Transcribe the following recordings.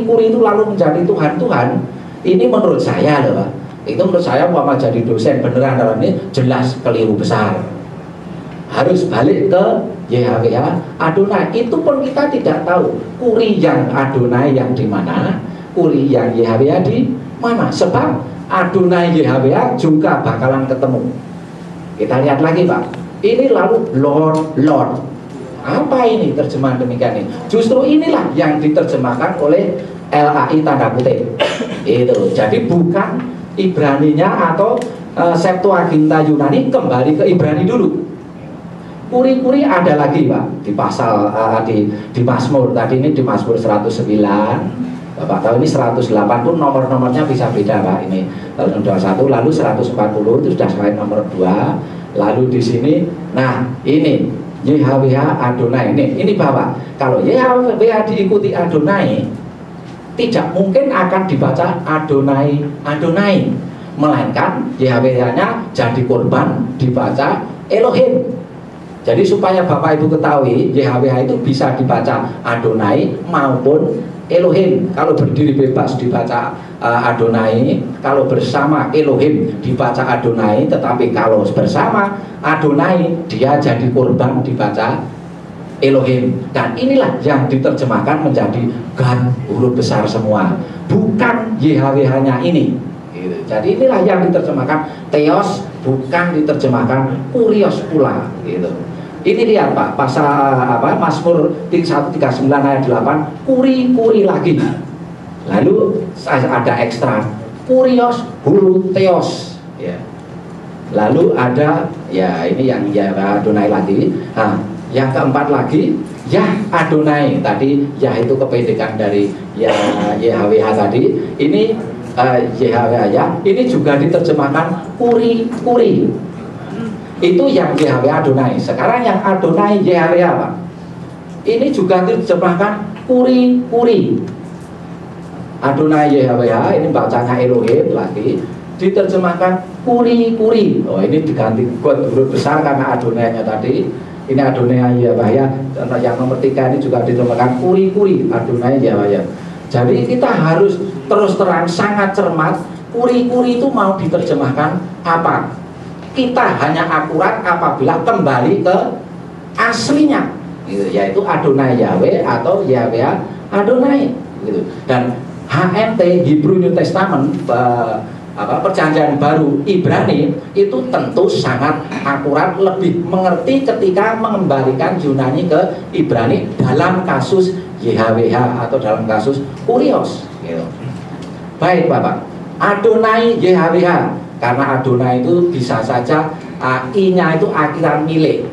kuri-kuri itu lalu menjadi Tuhan-Tuhan, ini menurut saya loh Pak, itu menurut saya umpama jadi dosen beneran dalam ini jelas keliru besar. Harus balik ke YHWH Adonai. Itu pun kita tidak tahu kuri yang Adonai yang di mana, kuri yang YHWH di mana. Sebab Adonai YHWH juga bakalan ketemu. Kita lihat lagi Pak. Ini lalu Lord, Lord. Apa ini terjemahan demikian ini? Justru inilah yang diterjemahkan oleh LAI tanda kutip. Itu. Jadi bukan Ibraninya atau Septuaginta Yunani, kembali ke Ibrani dulu. Kuri-kuri ada lagi Pak di pasal di Mazmur. Tadi ini di Mazmur 109. Bapak tahu ini 108 itu nomor-nomornya bisa beda Pak. Ini 21 lalu 140 itu sudah selain nomor 2. Lalu di sini, nah ini YHWH Adonai. Ini Bapak, kalau YHWH diikuti Adonai, tidak mungkin akan dibaca Adonai Adonai, melainkan YHWH-nya jadi korban dibaca Elohim. Jadi supaya Bapak Ibu ketahui, YHWH itu bisa dibaca Adonai maupun Elohim. Kalau berdiri bebas dibaca Adonai, kalau bersama Elohim dibaca Adonai, tetapi kalau bersama Adonai dia jadi korban dibaca Elohim. Dan inilah yang diterjemahkan menjadi God, huruf besar semua, bukan YHWH-nya ini gitu. Jadi inilah yang diterjemahkan Theos, bukan diterjemahkan Kurios pula gitu. Ini lihat Pak, pasal Mazmur 139 ayat 8, kuri-kuri lagi. Lalu ada ekstra Kurios, hulu Theos ya. Lalu ada ya ini yang ya Adonai lagi. Nah, yang keempat lagi Yah Adonai. Tadi Yah itu kependekan dari ya YHWH tadi. Ini YHWH ya. Ini juga diterjemahkan kuri-kuri. Itu yang YHWH Adonai. Sekarang yang Adonai YHWH Pak, ini juga diterjemahkan kuri-kuri. Adonai YHWH ini bacanya Elohim lagi, diterjemahkan kuri-kuri. Oh ini diganti huruf besar karena Adonai-nya tadi. Ini Adonai YHWH. Yang nomor 3 ini juga diterjemahkan kuri-kuri, Adonai YHWH. Jadi kita harus terus terang sangat cermat. Kuri-kuri itu mau diterjemahkan apa? Kita hanya akurat apabila kembali ke aslinya gitu, yaitu Adonai Yahweh atau YHWH Adonai gitu. Dan HNT Hebrew New Testament perjanjian baru Ibrani itu tentu sangat akurat, lebih mengerti ketika mengembalikan Yunani ke Ibrani dalam kasus YHWH atau dalam kasus Kurios gitu. Baik Bapak, Adonai YHWH. Karena Adonai itu bisa saja I-nya itu akhiran milik.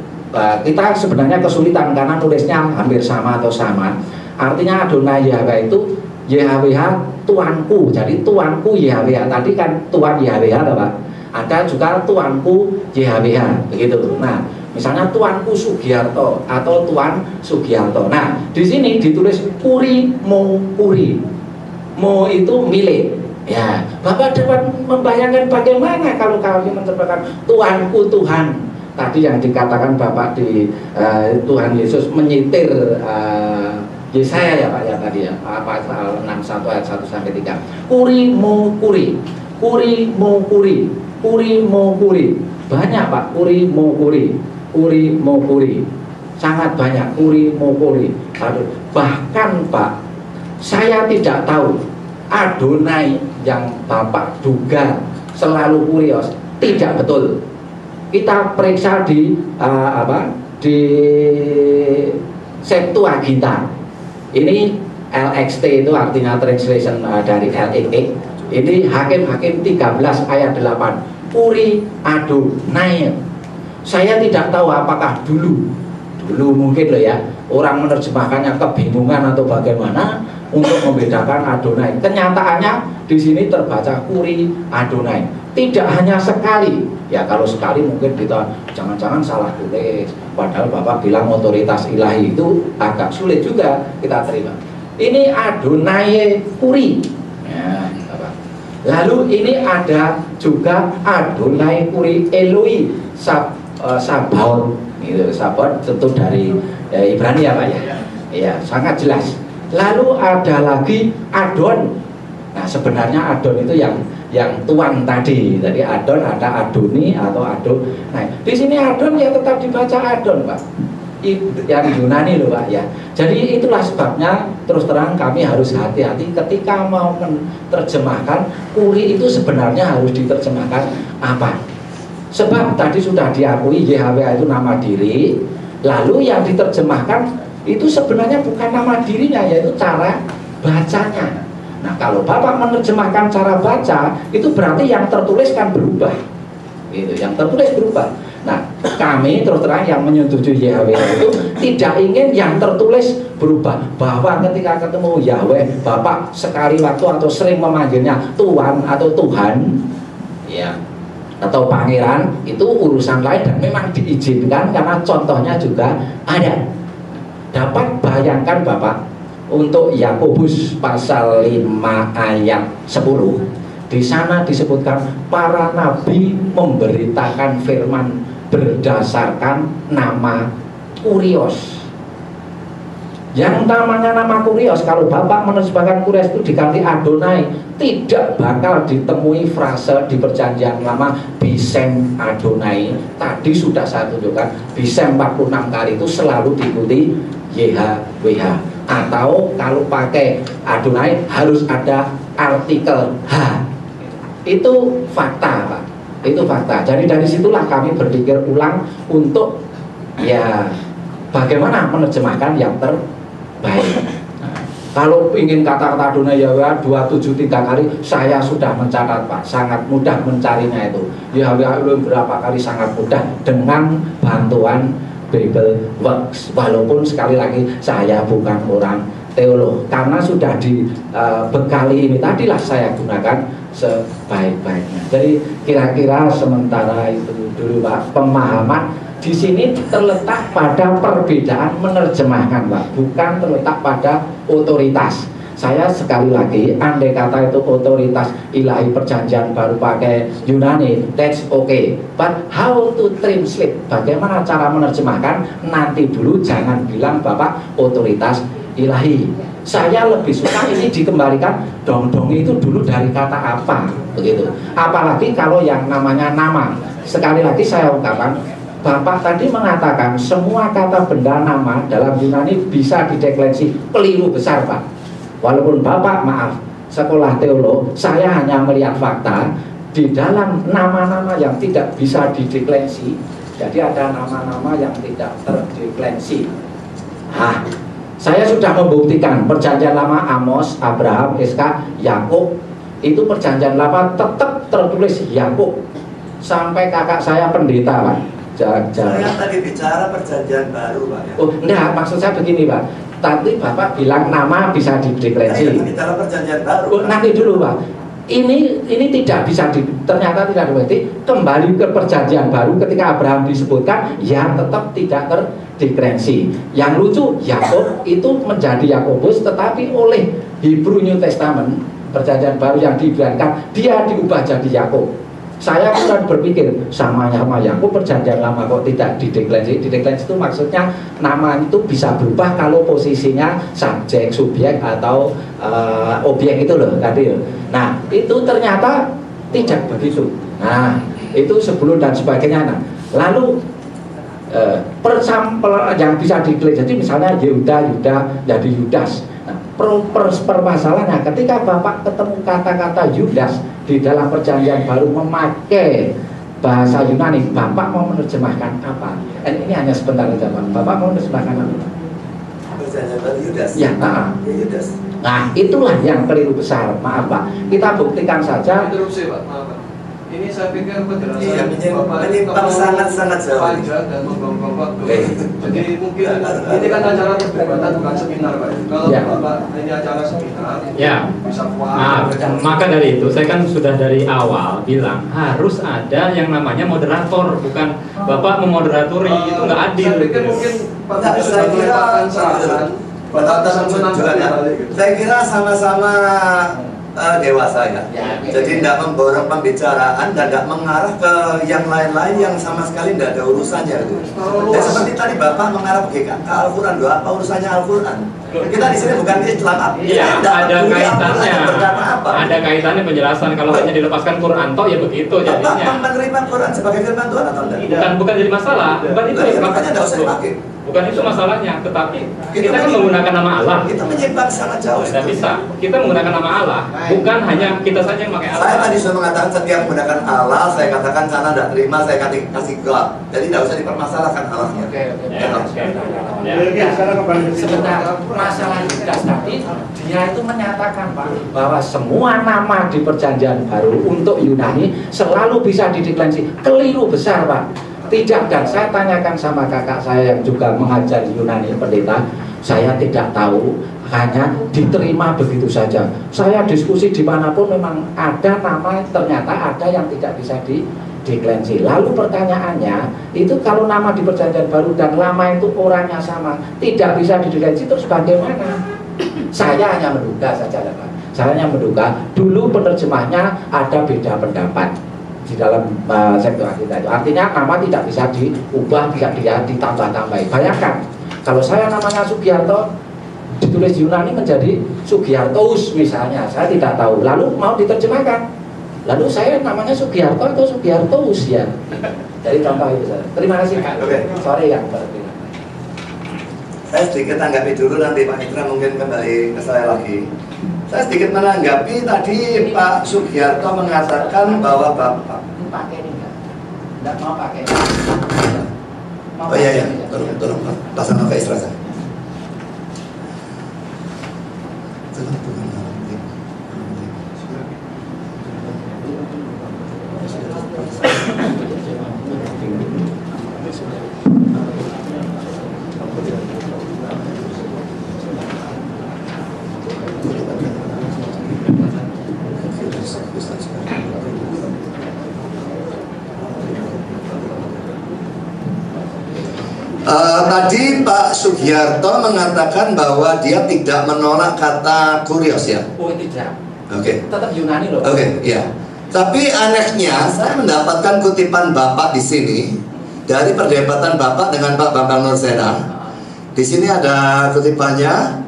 Kita sebenarnya kesulitan karena nulisnya hampir sama atau sama. Artinya Adonai YHWH itu YHWH tuanku. Jadi tuanku YHWH. Tadi kan tuan YHWH Pak. Ada juga tuanku YHWH begitu. Nah, misalnya tuanku Sugiarto atau tuan Sugiarto. Nah, di sini ditulis kuri mo kuri. Mo itu milik. Ya, Bapak dapat membayangkan bagaimana kalau kami menceritakan Tuhanku Tuhan. Tadi yang dikatakan Bapak di Tuhan Yesus menyitir Yesaya ya Pak ya tadi ya, pasal 61 ayat 1 sampai 3. Kuri mo kuri, kuri mo kuri, kuri mo kuri. Banyak Pak, kuri mo kuri, kuri mo kuri. Sangat banyak kuri mo kuri. Bahkan Pak, saya tidak tahu Adonai yang Bapak duga selalu Kurios tidak betul. Kita periksa di di Septuaginta. Ini LXT itu artinya translation dari LXT. Ini Hakim-Hakim 13 ayat 8. Kuri Adonai. Saya tidak tahu apakah dulu mungkin loh ya, orang menerjemahkannya kebingungan atau bagaimana untuk membedakan Adonai. Kenyataannya di sini terbaca kuri Adonai. Tidak hanya sekali. Ya kalau sekali mungkin kita jangan-jangan salah tulis. Padahal Bapak bilang otoritas ilahi itu agak sulit juga kita terima. Ini Adonai kuri. Ya, Bapak. Lalu ini ada juga Adonai kuri Eloi Sabaoth. Itu Sabaoth tentu dari Ibrani ya Pak ya. Iya, sangat jelas. Lalu ada lagi adon. Nah, sebenarnya adon itu yang tuan tadi. Jadi adon ada adoni atau adon. Nah, di sini adon ya tetap dibaca adon, Pak. Yang Yunani loh, Pak ya. Jadi itulah sebabnya terus terang kami harus hati-hati ketika mau menerjemahkan kuri itu sebenarnya harus diterjemahkan apa. Sebab tadi sudah diakui YHWH itu nama diri. Lalu yang diterjemahkan itu sebenarnya bukan nama dirinya, yaitu cara bacanya. Nah, kalau Bapak menerjemahkan cara baca, itu berarti yang tertulis kan berubah. Gitu, yang tertulis berubah. Nah, kami terus terang yang menyetujui YHWH itu tidak ingin yang tertulis berubah. Bahwa ketika ketemu Yahweh, Bapak sekali waktu atau sering memanggilnya Tuhan atau Tuhan, ya, atau Pangeran, itu urusan lain dan memang diizinkan karena contohnya juga ada. Dapat bayangkan Bapak, untuk Yakobus pasal 5 ayat 10, di sana disebutkan para nabi memberitakan firman berdasarkan nama Kurios. Yang namanya nama Kurios, kalau Bapak menerjemahkan Kurios itu diganti Adonai, tidak bakal ditemui frase di perjanjian lama Bisem Adonai. Tadi sudah saya tunjukkan, Bisem 46 kali itu selalu diikuti YHWH. Atau kalau pakai Adonai harus ada artikel H. Itu fakta, Pak. Itu fakta. Jadi dari situlah kami berpikir ulang untuk ya bagaimana menerjemahkan yang terbaik. Nah, kalau ingin kata-kata Adonai YHWH 273 kali, saya sudah mencatat, Pak. Sangat mudah mencarinya itu. YHWH berapa kali sangat mudah dengan bantuan Bible Works. Walaupun sekali lagi saya bukan orang teolog, karena sudah dibekali ini tadilah saya gunakan sebaik-baiknya. Jadi kira-kira sementara itu dulu, Pak, pemahaman di sini terletak pada perbedaan menerjemahkan, Pak, bukan terletak pada otoritas. Saya sekali lagi, andai kata itu otoritas ilahi perjanjian baru pakai Yunani, that's okay. But how to translate, bagaimana cara menerjemahkan, nanti dulu, jangan bilang Bapak otoritas ilahi. Saya lebih suka ini dikembalikan, dong-dong itu dulu dari kata apa, begitu. Apalagi kalau yang namanya nama. Sekali lagi saya ungkapkan, Bapak tadi mengatakan semua kata benda nama dalam Yunani bisa dideklarasi, keliru besar, Pak. Walaupun Bapak, maaf, sekolah teolog, saya hanya melihat fakta di dalam nama-nama yang tidak bisa dideklarasi. Jadi ada nama-nama yang tidak terdeklarasi. Nah, saya sudah membuktikan perjanjian lama Amos, Abraham, Iska, Yakub, itu perjanjian lama tetap tertulis Yakub. Sampai kakak saya pendeta, Pak. Saya tadi bicara perjanjian baru, Pak. Ya? Oh, enggak, maksud saya begini, Pak. Tadi Bapak bilang nama bisa dideklarasi. Bicara perjanjian baru. Oh, nanti dulu, Pak. Ini tidak bisa ternyata tidak berarti kembali ke perjanjian baru ketika Abraham disebutkan ya tetap tidak terdeklarasi. Yang lucu, Yakub itu menjadi Yakobus, tetapi oleh Hebrew New Testament perjanjian baru yang diibranikan dia diubah jadi Yakub. Saya bukan berpikir sama Yakub perjanjian lama kok tidak dideklarasi. Dideklarasi itu maksudnya nama itu bisa berubah kalau posisinya subjek, subjek atau objek itu loh tadi. Nah, itu ternyata tidak begitu. Nah, itu sebelum dan sebagainya. Nah, lalu yang bisa dideklarasi, jadi misalnya Yehuda jadi Yudas. Nah, permasalahannya ketika Bapak ketemu kata-kata Yudas di dalam perjanjian baru memakai bahasa Yunani, Bapak mau menerjemahkan apa? Ini hanya sebentar saja, Pak. Bapak mau menerjemahkan apa? Perjanjian baru Yudas. Ya, Yudas. Nah, itulah yang keliru besar. Maaf, Pak. Kita buktikan saja. Interupsi, Pak. Maaf, Pak. Ini saya pikir penjelasan Bapak sangat jauh panjang dan membuang waktu. Jadi mungkin ini kan acara perdebatan bukan seminar, Pak. Kalau ya. Bapak ini acara seminar, ya bisa maaf. Maka dari itu saya kan sudah dari awal bilang harus ada yang namanya moderator, bukan Bapak memoderatori, itu nggak adil. Saya pikir mungkin Bapak sudah meletakkan saran. Saya kira sama-sama dewasa ya. Jadi tidak memborong pembicaraan dan tidak mengarah ke yang lain-lain yang sama sekali tidak ada urusannya gitu. Dan seperti tadi Bapak mengarah ke Al-Quran, doa apa urusannya Al-Quran? Kita di sini bukan Islam. Iya, ada kaitannya. Ada kaitannya penjelasan. Kalau hanya dilepaskan Quran toh ya begitu jadinya. Bapak menerima Quran sebagai firman Tuhan atau tidak? Bukan jadi masalah. Bukan itu. Makanya tidak usah dipakai. Bukan itu masalahnya, tetapi kita kan menggunakan nama Allah. Kita menyimpang sangat jauh. Tidak bisa. Kita menggunakan nama Allah, bukan hanya kita saja yang pakai Allah. Saya tadi sudah mengatakan setiap menggunakan Allah, saya katakan sana tidak terima, saya kasih gelap. Jadi tidak usah dipermasalahkan Allahnya. Oke. Ya. Sebentar, masalah Yudas tadi dia itu menyatakan Pak bahwa semua nama di Perjanjian Baru untuk Yunani selalu bisa dideklarasi. Keliru besar Pak. Tidak, dan saya tanyakan sama kakak saya yang juga mengajar Yunani pendeta, saya tidak tahu, hanya diterima begitu saja. Saya diskusi dimanapun memang ada nama, ternyata ada yang tidak bisa dideklarasi. Lalu pertanyaannya, itu kalau nama di Perjanjian Baru dan lama itu orangnya sama, tidak bisa dideklarasi, terus bagaimana? Saya hanya menduga saja Pak. Saya hanya menduga, dulu penerjemahnya ada beda pendapat di dalam sektor kita itu. Artinya nama tidak bisa diubah, tidak ditambah-tambahin. Bayangkan kalau saya namanya Sugiarto ditulis di Yunani menjadi Sugiartos misalnya, saya tidak tahu, lalu mau diterjemahkan, lalu saya namanya Sugiarto atau Sugiartos ya. Jadi contoh itu saja. Terima kasih Kak. Sorry ya. Saya sedikit tanggapi dulu, nanti Pak Itra mungkin kembali ke saya lagi. Saya sedikit menanggapi tadi Pak Sugiarto mengatakan bahwa Bapak pakai ini enggak mau pakai. Oh iya, tolong pasang apa Isra saya. Tadi Pak Sugiarto mengatakan bahwa dia tidak menolak kata kurios ya. Oh tidak. Oke. Tetap Yunani loh. Oke, ya. Tapi anehnya saya mendapatkan kutipan Bapak di sini dari perdebatan Bapak dengan Pak Bambang Nursena. Di sini ada kutipannya.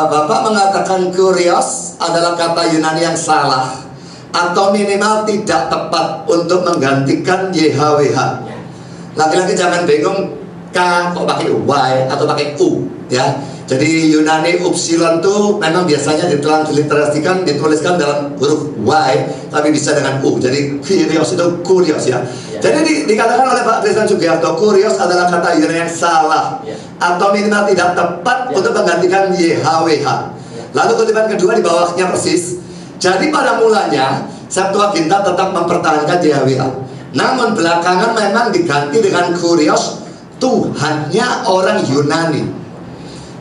Bapak mengatakan kurios adalah kata Yunani yang salah atau minimal tidak tepat untuk menggantikan YHWH. Laki-laki jangan bingung K kok pakai Y atau pakai U ya. Jadi Yunani upsilon itu memang biasanya diliterasikan, dituliskan dalam huruf Y tapi bisa dengan U. Jadi kurios itu kurios ya. Jadi dikatakan oleh Pak Tristan Sugiarto, kurios adalah kata Yunani yang salah atau minimal tidak tepat untuk menggantikan YHWH. Lalu kutipan kedua di bawahnya persis. Jadi pada mulanya Septuaginta tetap mempertahankan YHWH. Namun belakangan memang diganti dengan kurios, Tuhannya orang Yunani.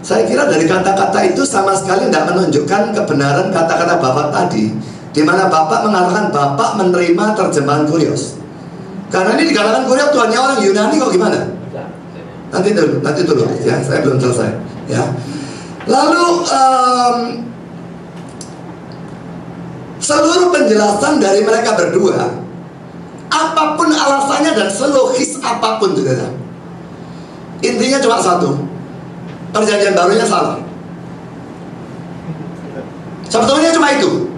Saya kira dari kata-kata itu sama sekali tidak menunjukkan kebenaran kata-kata Bapak tadi, di mana Bapak mengatakan Bapak menerima terjemahan kurios. Karena ini dikatakan kurios Tuhannya orang Yunani kok gimana? Nanti dulu ya, saya belum selesai ya. Lalu seluruh penjelasan dari mereka berdua, apapun alasannya dan selogis apapun juga, intinya cuma satu, Perjanjian Barunya salah. Sebetulnya cuma itu.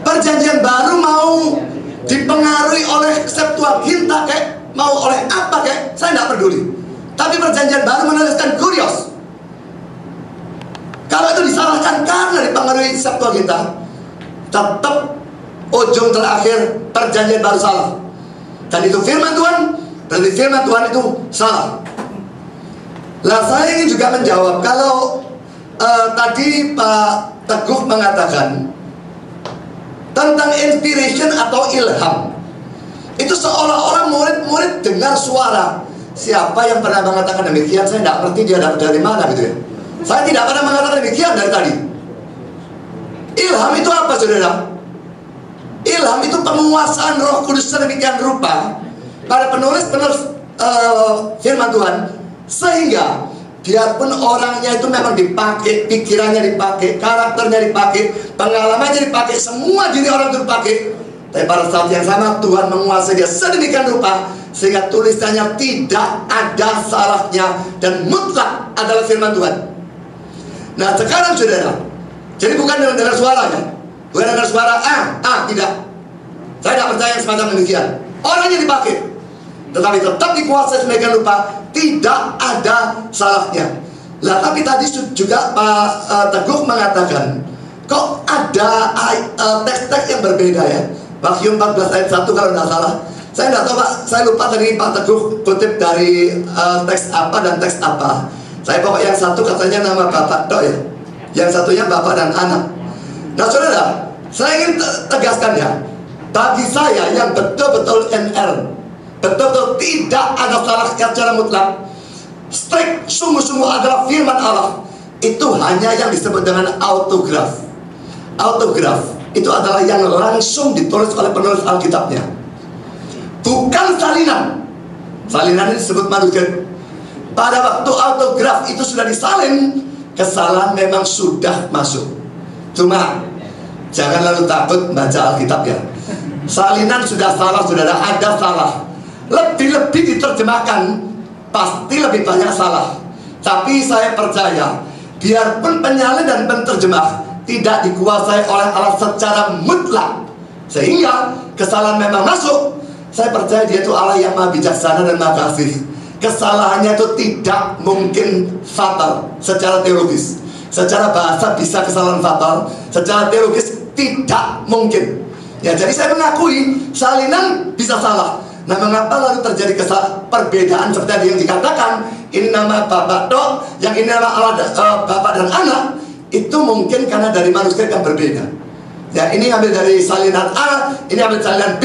Perjanjian Baru mau dipengaruhi oleh Septuaginta kayak mau oleh apa kayak, saya tidak peduli. Tapi Perjanjian Baru menuliskan kurios. Kalau itu disalahkan karena dipengaruhi Septuaginta, tetap ujung terakhir Perjanjian Baru salah. Dan itu firman Tuhan, berarti firman Tuhan itu salah. Lah saya ingin juga menjawab, kalau tadi Pak Teguh mengatakan tentang inspiration atau ilham, itu seolah-olah murid-murid dengar suara. Siapa yang pernah mengatakan demikian? Saya tidak ngerti dia dapat dari mana gitu ya. Saya tidak pernah mengatakan demikian dari tadi. Ilham itu apa saudara? Ilham itu penguasaan Roh Kudus sedemikian rupa pada penulis firman Tuhan, sehingga biarpun orangnya itu memang dipakai, pikirannya dipakai, karakternya dipakai, pengalamannya dipakai, semua diri orang itu dipakai, tapi pada saat yang sama Tuhan menguasai dia sedemikian rupa sehingga tulisannya tidak ada salahnya dan mutlak adalah firman Tuhan. Nah sekarang saudara, jadi bukan dengan suara ya, bukan dengan suara tidak, saya tidak percaya yang semacam demikian. Orangnya dipakai, tetapi tetap dikuasai sedemikian rupa, tidak ada salahnya. Lah tapi tadi juga Pak Teguh mengatakan, kok ada teks-teks yang berbeda ya. Wahyu 14 ayat 1 kalau tidak salah. Saya tidak tahu Pak, saya lupa tadi Pak Teguh kutip dari teks apa dan teks apa. Saya pokok yang satu katanya nama Bapak Dok ya, yang satunya Bapak dan Anak. Nah saudara, saya ingin tegaskan ya, bagi saya yang betul-betul NR, betul-betul tidak ada salah secara mutlak, strict, sungguh-sungguh adalah firman Allah, itu hanya yang disebut dengan autograf. Autograf itu adalah yang langsung ditulis oleh penulis Alkitabnya, bukan salinan. Salinan ini disebut manuskrip. Pada waktu autograf itu sudah disalin, kesalahan memang sudah masuk. Cuma jangan lalu takut baca Alkitab ya. Salinan sudah salah, saudara, ada salah. Lebih-lebih diterjemahkan, pasti lebih banyak salah. Tapi saya percaya, biarpun penyalin dan penterjemah tidak dikuasai oleh Allah secara mutlak, sehingga kesalahan memang masuk, saya percaya dia itu Allah yang maha bijaksana dan maha kasih. Kesalahannya itu tidak mungkin fatal secara teologis. Secara bahasa bisa kesalahan fatal, secara teologis tidak mungkin. Ya, jadi saya mengakui salinan bisa salah. Nah, mengapa lalu terjadi perbedaan seperti yang dikatakan, ini nama Bapak Dok, yang ini nama Allah Bapak dan Anak? Itu mungkin karena dari manuskrip yang berbeda. Ya, ini ambil dari salinan A, ini ambil salinan B,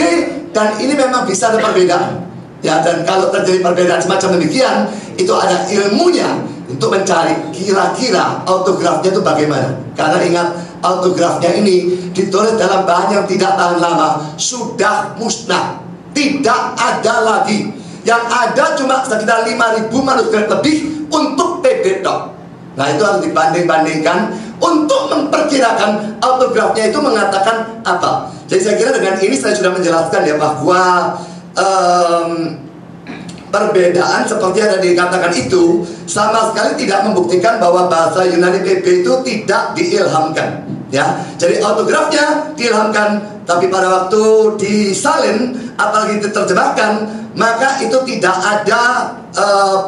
dan ini memang bisa ada perbedaan. Ya, dan kalau terjadi perbedaan semacam demikian, itu ada ilmunya untuk mencari kira-kira autografnya itu bagaimana. Karena ingat, autografnya ini ditulis dalam bahan yang tidak tahan lama, sudah musnah, tidak ada lagi. Yang ada cuma sekitar 5.000 manuskrip lebih untuk PB Dok. Nah, itu harus dibanding-bandingkan untuk memperkirakan autografnya itu mengatakan apa. Jadi saya kira dengan ini saya sudah menjelaskan ya bahwa perbedaan seperti yang tadi dikatakan itu sama sekali tidak membuktikan bahwa bahasa Yunani PB itu tidak diilhamkan. Ya, jadi autografnya diilhamkan, tapi pada waktu disalin apalagi diterjemahkan, maka itu tidak ada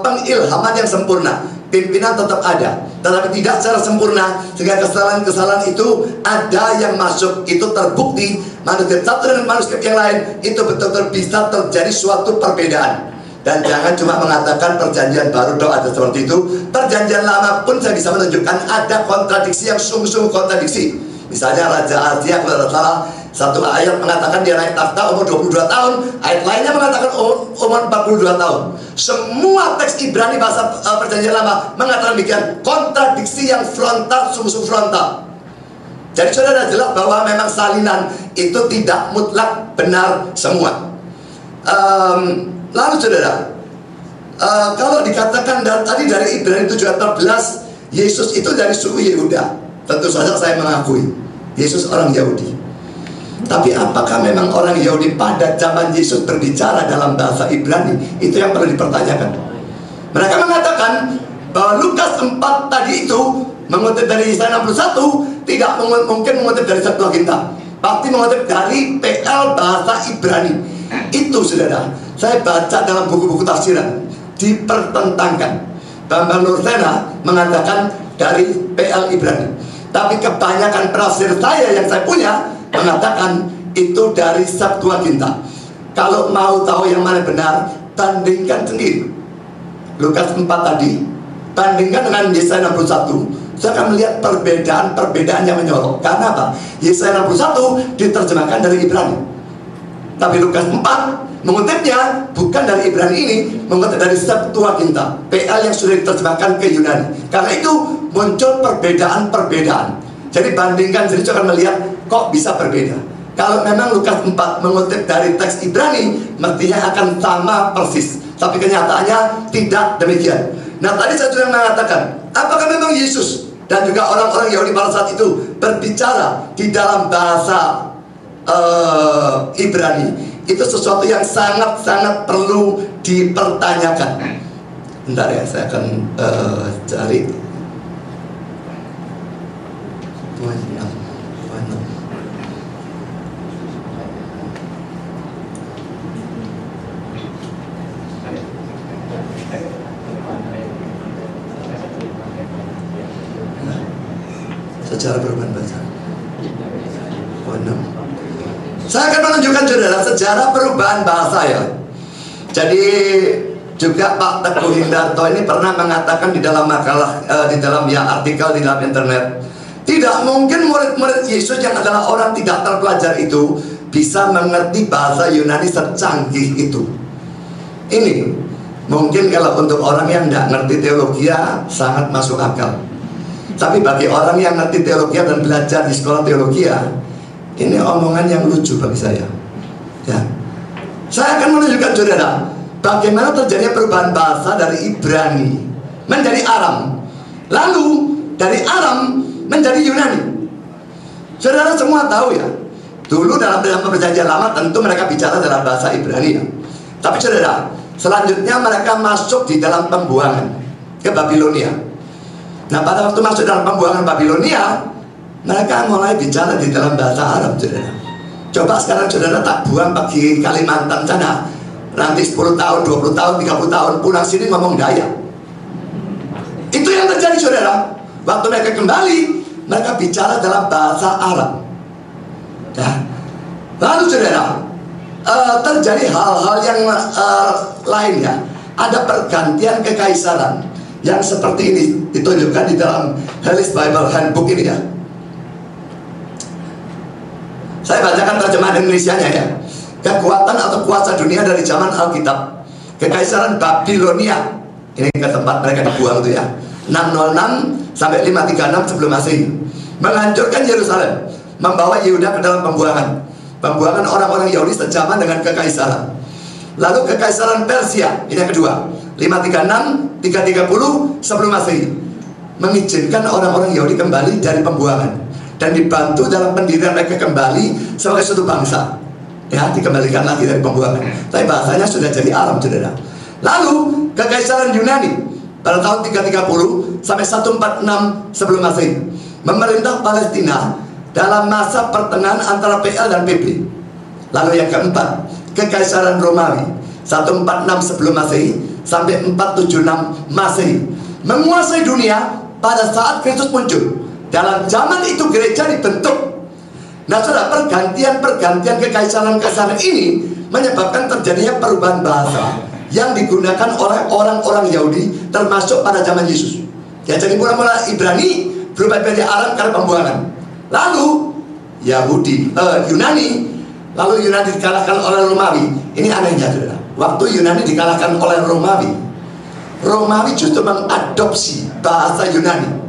pengilhaman yang sempurna. Pimpinan tetap ada, tetapi tidak secara sempurna, sehingga kesalahan-kesalahan itu ada yang masuk, itu terbukti manuskrip satu dengan manuskrip yang lain itu betul-betul bisa terjadi suatu perbedaan. Dan jangan cuma mengatakan perjanjian baru Dok ada seperti itu. Perjanjian lama pun saya bisa menunjukkan ada kontradiksi yang sungguh-sungguh kontradiksi. Misalnya Raja Asia kalau tidak salah, satu ayat mengatakan dia naik takhta umur 22 tahun, ayat lainnya mengatakan umur 42 tahun. Semua teks Ibrani bahasa perjanjian lama mengatakan demikian, kontradiksi yang frontal, sungguh-sungguh frontal. Jadi saudara jelas bahwa memang salinan itu tidak mutlak benar semua. Lalu saudara, kalau dikatakan tadi dari Ibrani 7 ayat 14, Yesus itu dari suku Yehuda. Tentu saja saya mengakui Yesus orang Yahudi. Tapi apakah memang orang Yahudi pada zaman Yesus berbicara dalam bahasa Ibrani? Itu yang perlu dipertanyakan. Mereka mengatakan bahwa Lukas 4 tadi itu mengutip dari Yesaya 61, tidak mungkin mengutip dari Septuaginta, pasti mengutip dari PL bahasa Ibrani. Itu saudara, saya baca dalam buku-buku tafsiran dipertentangkan. Bambang Nursena mengatakan dari PL Ibrani, tapi kebanyakan penafsir saya yang saya punya mengatakan itu dari Septuaginta. Kalau mau tahu yang mana benar, bandingkan sendiri Lukas 4 tadi, bandingkan dengan Yesaya 61. Saya akan melihat perbedaan yang menyorok. Karena apa? Yesaya 61 diterjemahkan dari Ibrani, tapi Lukas 4 mengutipnya bukan dari Ibrani ini, mengutip dari Septuaginta, PL yang sudah diterjemahkan ke Yunani. Karena itu muncul perbedaan-perbedaan. Jadi bandingkan, jadi akan melihat kok bisa berbeda. Kalau memang Lukas 4 mengutip dari teks Ibrani, mestinya akan sama persis. Tapi kenyataannya tidak demikian. Nah tadi saya sudah mengatakan, apakah memang Yesus dan juga orang-orang Yahudi pada saat itu berbicara di dalam bahasa Ibrani? Itu sesuatu yang sangat-sangat perlu dipertanyakan. Bentar ya, saya akan cari. Secara perubahan bahasa. Saya akan menunjukkan saudara sejarah perubahan bahasa ya. Jadi juga Pak Teguh Hindarto ini pernah mengatakan di dalam makalah, di dalam artikel di dalam internet, tidak mungkin murid-murid Yesus yang adalah orang tidak terpelajar itu bisa mengerti bahasa Yunani secanggih itu. Ini mungkin kalau untuk orang yang tidak ngerti teologi sangat masuk akal. Tapi bagi orang yang ngerti teologi dan belajar di sekolah teologi, ini omongan yang lucu bagi saya. Ya, saya akan menunjukkan saudara bagaimana terjadinya perubahan bahasa dari Ibrani menjadi Aram, lalu dari Aram menjadi Yunani. Saudara semua tahu ya, dulu dalam perjanjian lama tentu mereka bicara dalam bahasa Ibrani ya. Tapi saudara, selanjutnya mereka masuk di dalam pembuangan ke Babilonia. Nah pada waktu masuk dalam pembuangan Babilonia, mereka mulai bicara di dalam bahasa Arab, saudara. Coba sekarang saudara tak buang pergi Kalimantan sana, nanti 10 tahun, 20 tahun, 30 tahun pulang sini ngomong Dayak. Itu yang terjadi saudara. Waktu mereka kembali, mereka bicara dalam bahasa Arab. Nah, lalu saudara, terjadi hal-hal yang lainnya. Ada pergantian kekaisaran yang seperti ini ditunjukkan di dalam Hellis Bible Handbook ini ya. Saya bacakan terjemahan Indonesianya ya. Kekuatan atau kuasa dunia dari zaman Alkitab. Kekaisaran Babilonia. Ini ke tempat mereka dibuang itu ya. 606 sampai 536 sebelum Masehi. Menghancurkan Yerusalem, membawa Yehuda ke dalam pembuangan. Pembuangan orang-orang Yahudi sejaman dengan kekaisaran. Lalu kekaisaran Persia, ini yang kedua, 536, 330 sebelum Masehi, mengizinkan orang-orang Yahudi kembali dari pembuangan dan dibantu dalam pendirian mereka kembali sebagai suatu bangsa. Ya, dikembalikan lagi dari pembuangan. Tapi bahasanya sudah jadi Aram, saudara. Lalu kekaisaran Yunani pada tahun 330 sampai 146 sebelum Masehi, memerintah Palestina dalam masa pertengahan antara PL dan PP. Lalu yang keempat, kekaisaran Romawi 146 sebelum Masehi sampai 476 Masehi, menguasai dunia pada saat Kristus muncul. Dalam zaman itu gereja dibentuk. Nah saudara, pergantian kekaisaran-kekaisaran ini menyebabkan terjadinya perubahan bahasa yang digunakan oleh orang-orang Yahudi termasuk pada zaman Yesus. Ya, jadi mula-mula Ibrani berubah menjadi Aram karena pembuangan. Lalu Yunani, lalu Yunani dikalahkan oleh Romawi. Ini anehnya saudara. Waktu Yunani dikalahkan oleh Romawi, Romawi justru mengadopsi bahasa Yunani.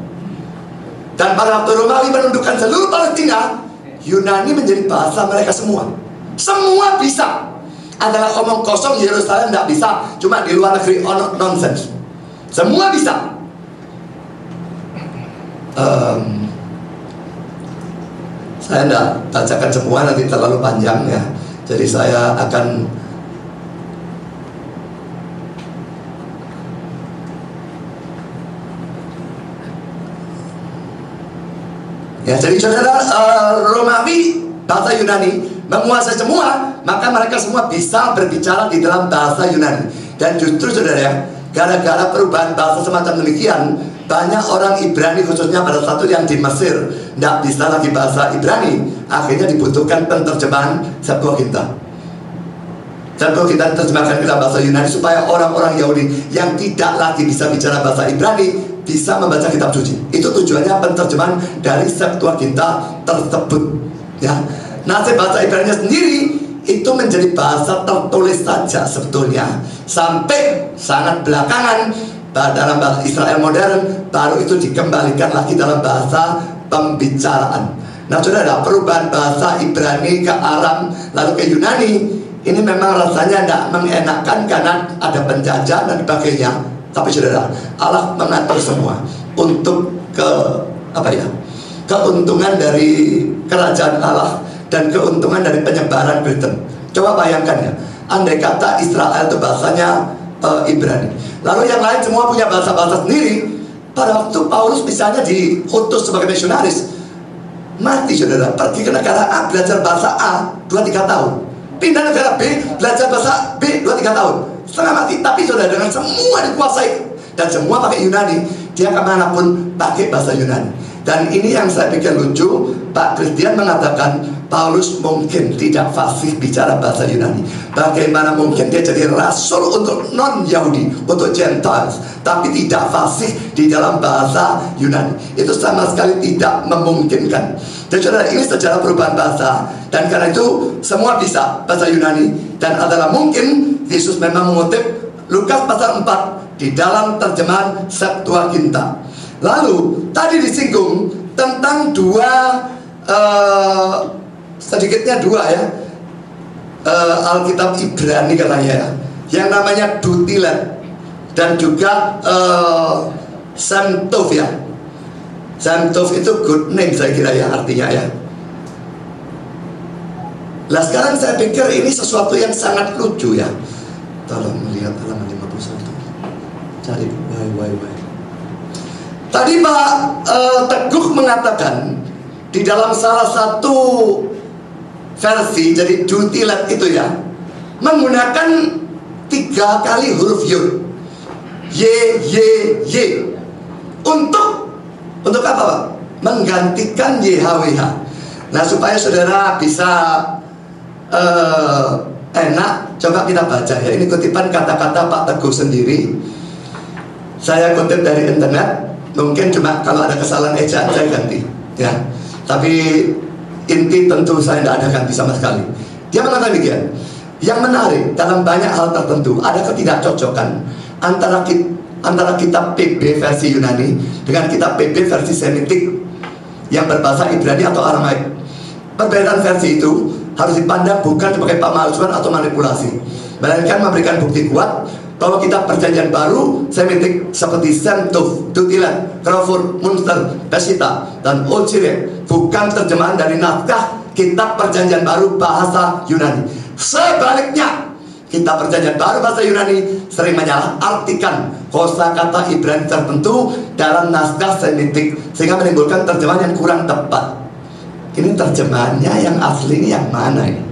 Dan pada waktu Romawi menundukkan seluruh Palestina, Yunani menjadi bahasa mereka semua. Semua bisa. Adalah omong kosong, Yerusalem tidak bisa. Cuma di luar negeri nonsense. Semua bisa. Saya tidak bacakan semua, nanti terlalu panjang ya. Jadi saya akan ya, jadi saudara, Romawi, bahasa Yunani menguasai semua, maka mereka semua bisa berbicara di dalam bahasa Yunani. Dan justru saudara ya, gara-gara perubahan bahasa semacam demikian, banyak orang Ibrani khususnya pada satu yang di Mesir tidak bisa lagi bahasa Ibrani. Akhirnya dibutuhkan penterjemahan Septuaginta. Septuaginta terjemahkan ke bahasa Yunani supaya orang-orang Yahudi yang tidak lagi bisa bicara bahasa Ibrani bisa membaca kitab suci. Itu tujuannya penterjemahan dari Septuaginta tersebut ya. Nasib bahasa Ibrani sendiri itu menjadi bahasa tertulis saja sebetulnya, sampai sangat belakangan dalam bahasa Israel modern baru itu dikembalikan lagi dalam bahasa pembicaraan. Nah saudara, perubahan bahasa Ibrani ke Aram lalu ke Yunani ini memang rasanya tidak mengenakan karena ada penjajah dan sebagainya. Tapi saudara, Allah mengatur semua untuk keuntungan dari kerajaan Allah dan keuntungan dari penyebaran Kristen. Coba bayangkan ya, andai kata Israel itu bahasanya Ibrani, lalu yang lain semua punya bahasa-bahasa sendiri. Pada waktu Paulus misalnya diutus sebagai misionaris, mati saudara, pergi ke negara A, belajar bahasa A 2-3 tahun, pindah negara B, belajar bahasa B 2-3 tahun, setengah mati. Tapi saudara, dengan semua dikuasai dan semua pakai Yunani, dia kemanapun pakai bahasa Yunani. Dan ini yang saya pikir lucu, Pak Christian mengatakan Paulus mungkin tidak fasih bicara bahasa Yunani. Bagaimana mungkin dia jadi rasul untuk non-Yahudi, untuk Gentiles, tapi tidak fasih di dalam bahasa Yunani? Itu sama sekali tidak memungkinkan. Dan saudara, ini sejarah perubahan bahasa. Dan karena itu semua bisa bahasa Yunani. Dan adalah mungkin Yesus memang mengutip Lukas pasal 4 di dalam terjemahan Septuaginta. Lalu tadi disinggung tentang sedikitnya dua ya, Alkitab Ibrani katanya ya, yang namanya Dutilet dan juga Sam Tov ya. Sam Tov itu good name saya kira ya, artinya ya. Nah sekarang saya pikir ini sesuatu yang sangat lucu ya. Tolong melihat halaman 51. Cari why. Tadi Pak Teguh mengatakan di dalam salah satu versi, jadi Dutilet itu ya, menggunakan 3 kali huruf Yud, Y. Untuk apa Pak? Menggantikan YHWH. Nah supaya saudara bisa enak, coba kita baca ya. Ini kutipan kata-kata Pak Teguh sendiri. Saya kutip dari internet. Mungkin cuma kalau ada kesalahan ejaan saya ganti ya. Tapi inti tentu saya tidak ada ganti sama sekali. Dia mengatakan demikian. Yang menarik, dalam banyak hal tertentu ada ketidakcocokan antara kitab PB versi Yunani dengan kitab PB versi Semitik yang berbahasa Ibrani atau Aramaik. Perbedaan versi itu harus dipandang bukan sebagai pemalsuan atau manipulasi, melainkan memberikan bukti kuat bahwa kitab Perjanjian Baru Semitik seperti Sam Tov, Dutilet, Crawford, Munster, Peshitta, dan Old Syriac bukan terjemahan dari naskah kitab Perjanjian Baru bahasa Yunani. Sebaliknya, kitab Perjanjian Baru bahasa Yunani sering menyalahartikan kosakata Ibrani tertentu dalam naskah Semitik sehingga menimbulkan terjemahan yang kurang tepat. Ini terjemahannya yang asli ini yang mana ini?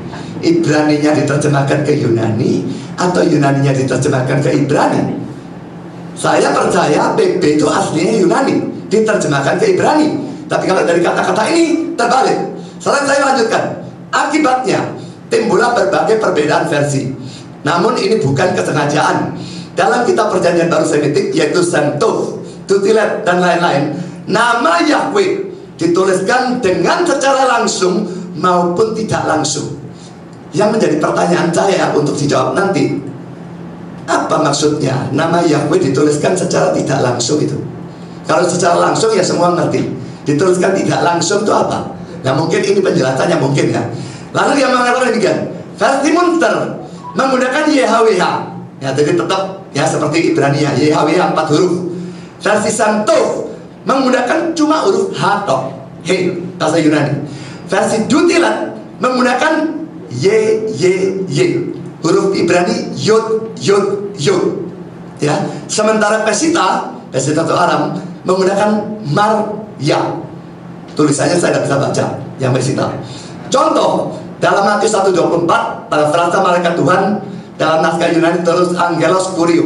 Ibraninya diterjemahkan ke Yunani atau Yunaninya diterjemahkan ke Ibrani? Saya percaya PB itu aslinya Yunani, diterjemahkan ke Ibrani. Tapi kalau dari kata-kata ini terbalik. Sekarang saya lanjutkan. Akibatnya timbullah berbagai perbedaan versi. Namun ini bukan kesengajaan. Dalam kitab Perjanjian Baru Semitik, yaitu Sam Tov, Dutilet, dan lain-lain, nama Yahweh dituliskan dengan secara langsung maupun tidak langsung. Yang menjadi pertanyaan saya untuk dijawab nanti, apa maksudnya nama Yahweh dituliskan secara tidak langsung itu? Kalau secara langsung ya semua ngerti. Dituliskan tidak langsung itu apa? Nah mungkin ini penjelasannya mungkin ya. Lalu dia mengatakan demikian. Versi Munster menggunakan YHWH ya, jadi tetap ya seperti Ibrani ya, YHWH 4 huruf. Versi Sam Tov menggunakan cuma huruf H tok, He, bahasa Yunani. Versi Dutilet menggunakan Y, huruf Ibrani Yod ya. Sementara Peshitta itu Aram menggunakan Marya. Tulisannya saya tidak bisa baca yang Peshitta. Contoh, dalam Matius 1:24 pada frasa malaikat Tuhan dalam naskah Yunani terus Angelos Kurio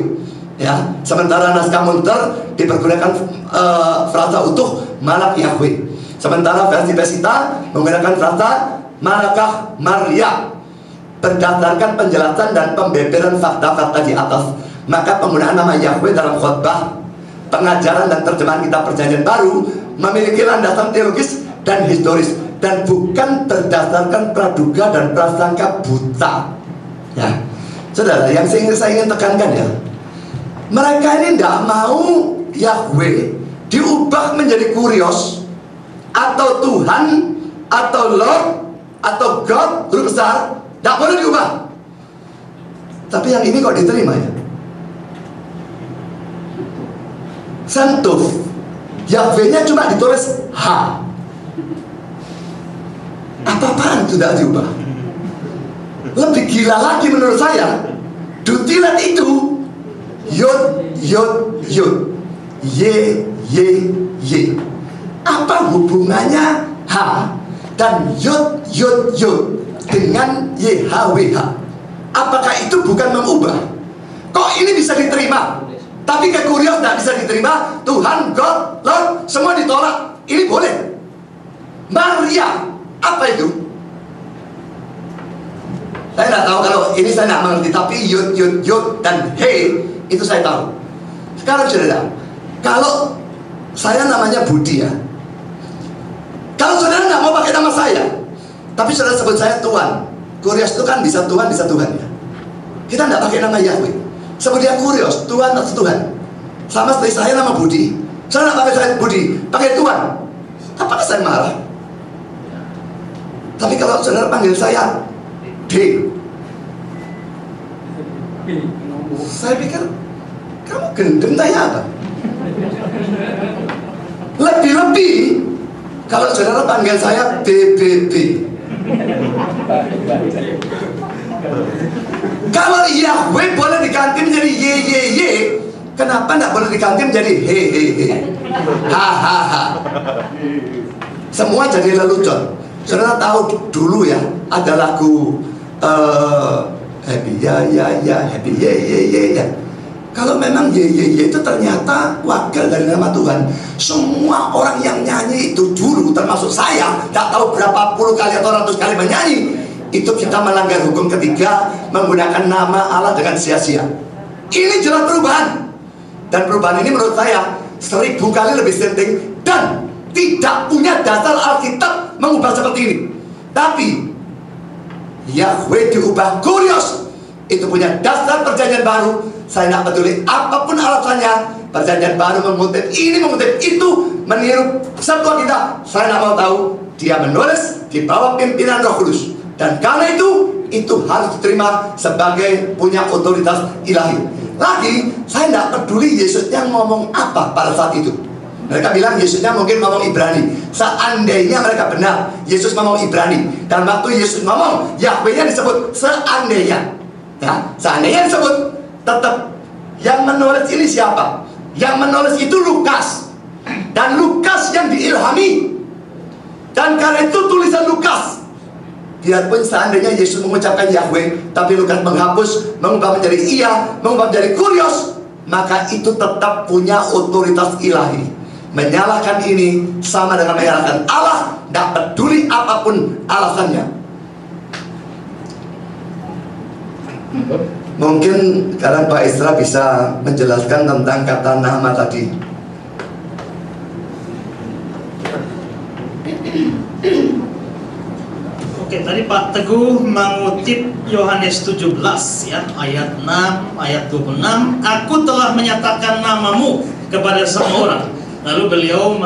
ya. Sementara naskah Munter dipergunakan frasa utuh Malak Yahweh. Sementara versi Peshitta menggunakan frasa Malakah Maria. Berdasarkan penjelasan dan pembeberan fakta-fakta di atas, maka penggunaan nama Yahweh dalam khotbah, pengajaran dan terjemahan kitab Perjanjian Baru memiliki landasan teologis dan historis dan bukan berdasarkan praduga dan prasangka buta ya. Saudara, yang saya ingin tekankan ya, mereka ini tidak mau Yahweh diubah menjadi kurios atau Tuhan atau Lord atau God huruf besar, tidak boleh diubah. Tapi yang ini kok diterima ya? sentuh. Yahweh-nya cuma ditulis H. Apa-apaan sudah diubah. Lebih gila lagi menurut saya, dutilat itu Yod, Yod, Yod, Y, Y, Y. Apa hubungannya H dan Yod, Yod, Yod dengan YHWH? Apakah itu bukan mengubah? Kok ini bisa diterima, tapi ke Kurios tidak bisa diterima? Tuhan, God, Lord, semua ditolak. Ini boleh. Maria, apa itu? Saya tidak tahu, kalau ini saya tidak mengerti. Tapi Yod, Yod, Yod dan He itu saya tahu. Sekarang saudara, kalau saya namanya Budi ya, kalau saudara nggak mau pakai nama saya, tapi saudara sebut saya Tuhan. Kurios itu kan bisa Tuhan, bisa Tuhan ya. Kita nggak pakai nama Yahweh, sebut dia Kurios, Tuhan atau Tuhan. Sama seperti saya nama Budi, saya nggak pakai saya Budi, pakai Tuhan. Apakah saya marah? Tapi kalau saudara panggil saya D, saya pikir kamu gendeng tanya apa? Lebih-lebih kalau saudara panggil saya BBB. Kalau Yahweh boleh diganti menjadi YYY, kenapa tidak boleh diganti menjadi hehehe, hahaha? Semua jadi lelucon. Saudara tahu dulu ya, ada lagu happy ya happy ye. Kalau memang ye itu ternyata wakil dari nama Tuhan, semua orang yang nyanyi itu dulu, termasuk saya, tak tahu berapa puluh kali atau ratus kali menyanyi, itu kita melanggar hukum ketiga, menggunakan nama Allah dengan sia-sia. Ini jelas perubahan, dan perubahan ini menurut saya 1000 kali lebih penting dan tidak punya dasar Alkitab mengubah seperti ini. Tapi Yahweh diubah Kurios, itu punya dasar perjanjian baru. Saya tidak peduli apapun alasannya, perjanjian baru mengutip ini, mengutip itu, meniru sebuah kita. Saya tidak mau tahu. Dia menulis di bawah pimpinan Roh Kudus, dan karena itu harus diterima sebagai punya otoritas ilahi. Lagi, saya tidak peduli Yesusnya ngomong apa pada saat itu. Mereka bilang Yesusnya mungkin ngomong Ibrani. Seandainya mereka benar, Yesus ngomong Ibrani, dan waktu Yesus ngomong, Yahweh-nya disebut seandainya. Ya, seandainya disebut, tetap yang menulis ini siapa? Yang menulis itu Lukas, dan Lukas yang diilhami. Dan karena itu tulisan Lukas, biarpun seandainya Yesus mengucapkan Yahweh, tapi Lukas menghapus, mengubah menjadi iya, mengubah menjadi Kurios, maka itu tetap punya otoritas ilahi. Menyalahkan ini sama dengan menyalahkan Allah, tidak peduli apapun alasannya. Mungkin sekarang Pak Isra bisa menjelaskan tentang kata nama tadi. Oke, tadi Pak Teguh mengutip Yohanes 17 ya, ayat 6, ayat 26. Aku telah menyatakan namamu kepada semua orang. Lalu beliau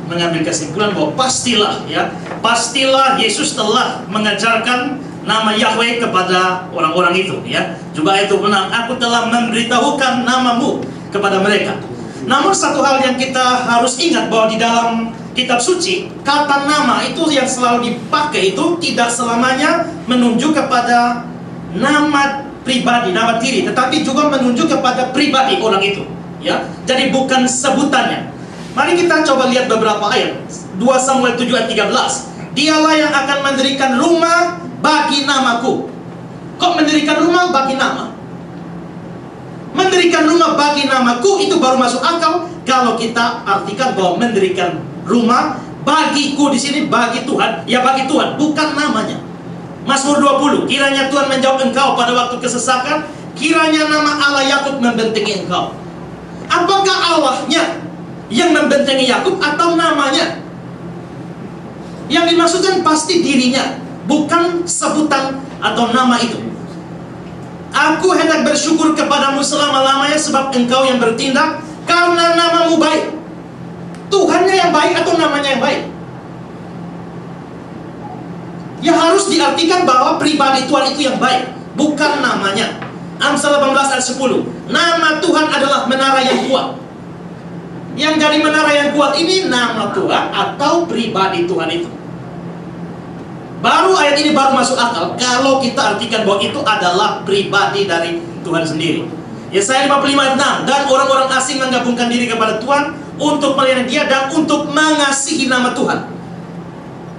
mengambil kesimpulan bahwa pastilah ya, pastilah Yesus telah mengajarkan nama Yahweh kepada orang-orang itu ya. Juga itu benar, aku telah memberitahukan namamu kepada mereka. Namun satu hal yang kita harus ingat, bahwa di dalam kitab suci, kata nama itu yang selalu dipakai itu tidak selamanya menunjuk kepada nama pribadi, nama diri, tetapi juga menunjuk kepada pribadi orang itu ya. Jadi bukan sebutannya. Mari kita coba lihat beberapa ayat. 2 Samuel 7 ayat 13. Dialah yang akan mendirikan rumah bagi namaku. Kok mendirikan rumah bagi nama? Mendirikan rumah bagi namaku itu baru masuk akal kalau kita artikan bahwa mendirikan rumah bagiku di sini bagi Tuhan, ya bagi Tuhan, bukan namanya. Mazmur 20, kiranya Tuhan menjawab engkau pada waktu kesesakan, kiranya nama Allah Yakub membentengi engkau. Apakah Allahnya yang membentengi Yakub atau namanya? Yang dimaksudkan pasti dirinya, bukan sebutan atau nama itu. Aku hendak bersyukur kepadamu selama-lamanya, sebab engkau yang bertindak karena namamu baik. Tuhannya yang baik atau namanya yang baik? Ya harus diartikan bahwa pribadi Tuhan itu yang baik, bukan namanya. Amsal 18 ayat 10. Nama Tuhan adalah menara yang kuat. Yang jadi menara yang kuat ini nama Tuhan atau pribadi Tuhan itu. Baru ayat ini baru masuk akal kalau kita artikan bahwa itu adalah pribadi dari Tuhan sendiri. Yesaya 55 ayat 6, dan orang-orang asing menggabungkan diri kepada Tuhan untuk melayani Dia dan untuk mengasihi nama Tuhan.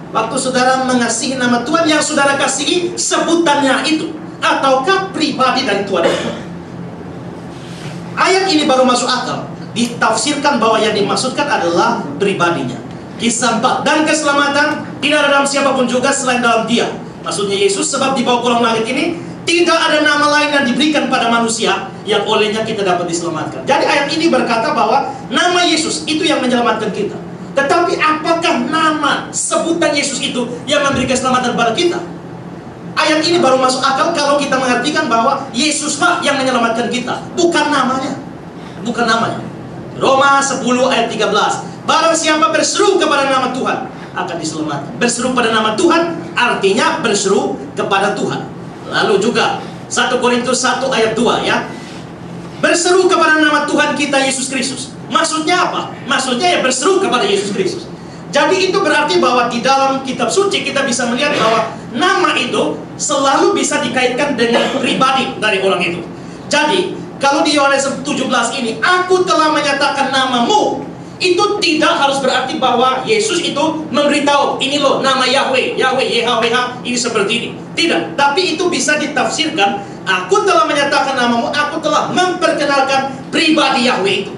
Waktu saudara mengasihi nama Tuhan, yang saudara kasihi sebutannya itu ataukah pribadi dari Tuhan itu? Ayat ini baru masuk akal, ditafsirkan bahwa yang dimaksudkan adalah pribadinya. Kisah 4, dan keselamatan tidak ada dalam siapapun juga selain dalam Dia, maksudnya Yesus, sebab di bawah kolong langit ini tidak ada nama lain yang diberikan pada manusia yang olehnya kita dapat diselamatkan. Jadi ayat ini berkata bahwa nama Yesus itu yang menyelamatkan kita. Tetapi apakah nama sebutan Yesus itu yang memberi keselamatan kepada kita? Ayat ini baru masuk akal kalau kita mengartikan bahwa Yesuslah yang menyelamatkan kita, bukan namanya. Bukan namanya. Roma 10 ayat 13. Barang siapa berseru kepada nama Tuhan akan diselamatkan. Berseru pada nama Tuhan artinya berseru kepada Tuhan. Lalu juga 1 Korintus 1 ayat 2 ya. Berseru kepada nama Tuhan kita Yesus Kristus. Maksudnya apa? Maksudnya ya berseru kepada Yesus Kristus. Jadi itu berarti bahwa di dalam kitab suci kita bisa melihat bahwa nama itu selalu bisa dikaitkan dengan pribadi dari orang itu. Jadi kalau di Yohanes 17 ini, aku telah menyatakan namamu, itu tidak harus berarti bahwa Yesus itu memberitahu, ini loh nama Yahweh, YHWH, ini seperti ini. Tidak, tapi itu bisa ditafsirkan, aku telah menyatakan namamu, aku telah memperkenalkan pribadi Yahweh itu.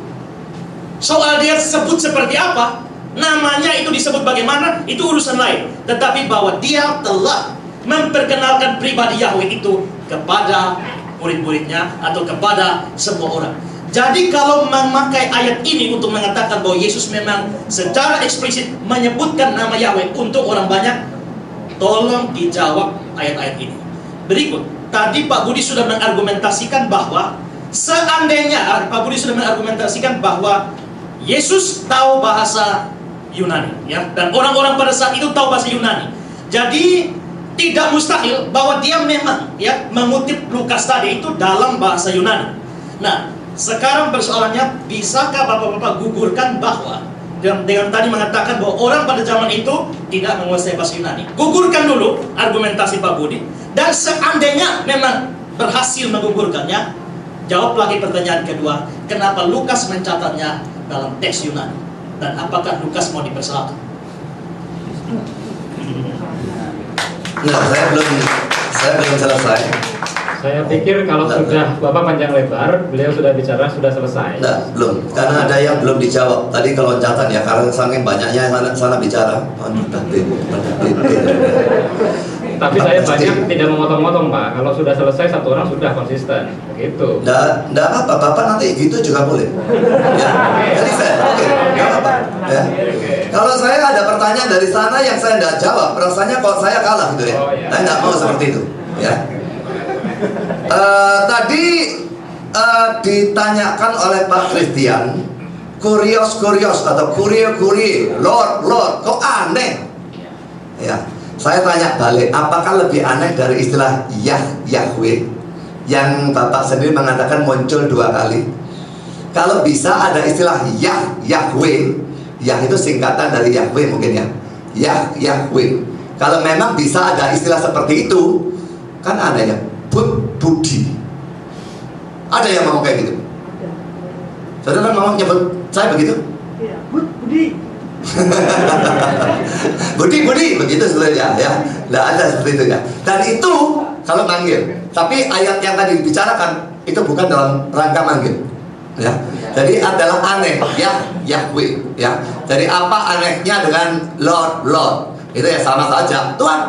Soal dia sebut seperti apa, namanya itu disebut bagaimana, itu urusan lain. Tetapi bahwa dia telah memperkenalkan pribadi Yahweh itu kepada murid-muridnya atau kepada semua orang. Jadi kalau memakai ayat ini untuk mengatakan bahwa Yesus memang secara eksplisit menyebutkan nama Yahweh untuk orang banyak, tolong dijawab ayat-ayat ini. Berikut, tadi Pak Budi sudah mengargumentasikan bahwa seandainya bahwa Yesus tahu bahasa Yunani, ya, dan orang-orang pada saat itu tahu bahasa Yunani. Jadi tidak mustahil bahwa dia memang ya mengutip Lukas tadi itu dalam bahasa Yunani. Nah, sekarang persoalannya, bisakah Bapak-bapak gugurkan bahwa dengan tadi mengatakan bahwa orang pada zaman itu tidak menguasai bahasa Yunani? Gugurkan dulu argumentasi Pak Budi. Dan seandainya memang berhasil menggugurkannya, jawab lagi pertanyaan kedua, kenapa Lukas mencatatnya dalam teks Yunani? Dan apakah Lukas mau dipersalahkan? Nah, saya belum selesai. Saya pikir kalau sudah Bapak panjang lebar, beliau sudah bicara, sudah selesai. Nah, belum, karena ada yang belum dijawab. Tadi kalau loncatan ya, karena saking banyaknya yang sana bicara. Tapi saya banyak tidak memotong-motong Pak. Kalau sudah selesai satu orang sudah konsisten, begitu. Nggak apa-apa, Bapak nanti gitu juga boleh. Ya, jadi saya, oke, nggak apa-apa. Ya. Kalau saya ada pertanyaan dari sana yang saya nggak jawab, rasanya kok saya kalah gitu ya. Saya nggak mau seperti itu. Ya. Tadi ditanyakan oleh Pak Christian, kurios atau kurie, Lord, kok aneh? Ya, saya tanya balik, apakah lebih aneh dari istilah Yahweh yang Bapak sendiri mengatakan muncul 2 kali? Kalau bisa ada istilah Yahweh, Yah itu singkatan dari Yahweh mungkin ya, Yahweh. Kalau memang bisa ada istilah seperti itu, kan aneh ya. Budi. Ada yang mau kayak gitu? Saudara mau nyebut saya begitu? Iya, Budi. Budi begitu sebenarnya ya. Tidak ada seperti itu ya. Dan itu kalau manggil. Tapi ayat yang tadi dibicarakan itu bukan dalam rangka manggil. Ya. Jadi adalah aneh ya, Yahweh ya. Jadi apa anehnya dengan Lord? Itu ya sama saja. Tuhan.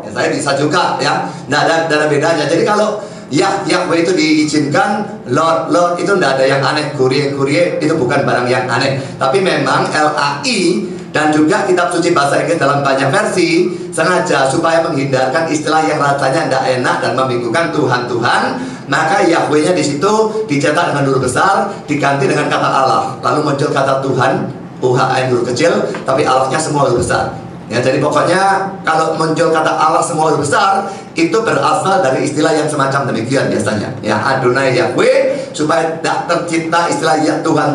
Ya, saya bisa juga ya. Nggak ada bedanya. Jadi kalau Yahweh itu diizinkan, Lord itu tidak ada yang aneh. Kurie itu bukan barang yang aneh. Tapi memang LAI dan juga kitab suci bahasa Inggris dalam banyak versi sengaja supaya menghindarkan istilah yang rasanya tidak enak dan membingungkan Tuhan. Maka Yahweh-nya di situ dicetak dengan huruf besar, diganti dengan kata Allah. Lalu muncul kata Tuhan, UHN huruf kecil, tapi Allah-nya semua huruf besar. Ya, jadi pokoknya kalau muncul kata Allah semua huruf besar, itu berasal dari istilah yang semacam demikian biasanya. Ya, Adonai Yahweh, supaya tidak tercipta istilah ya Tuhan,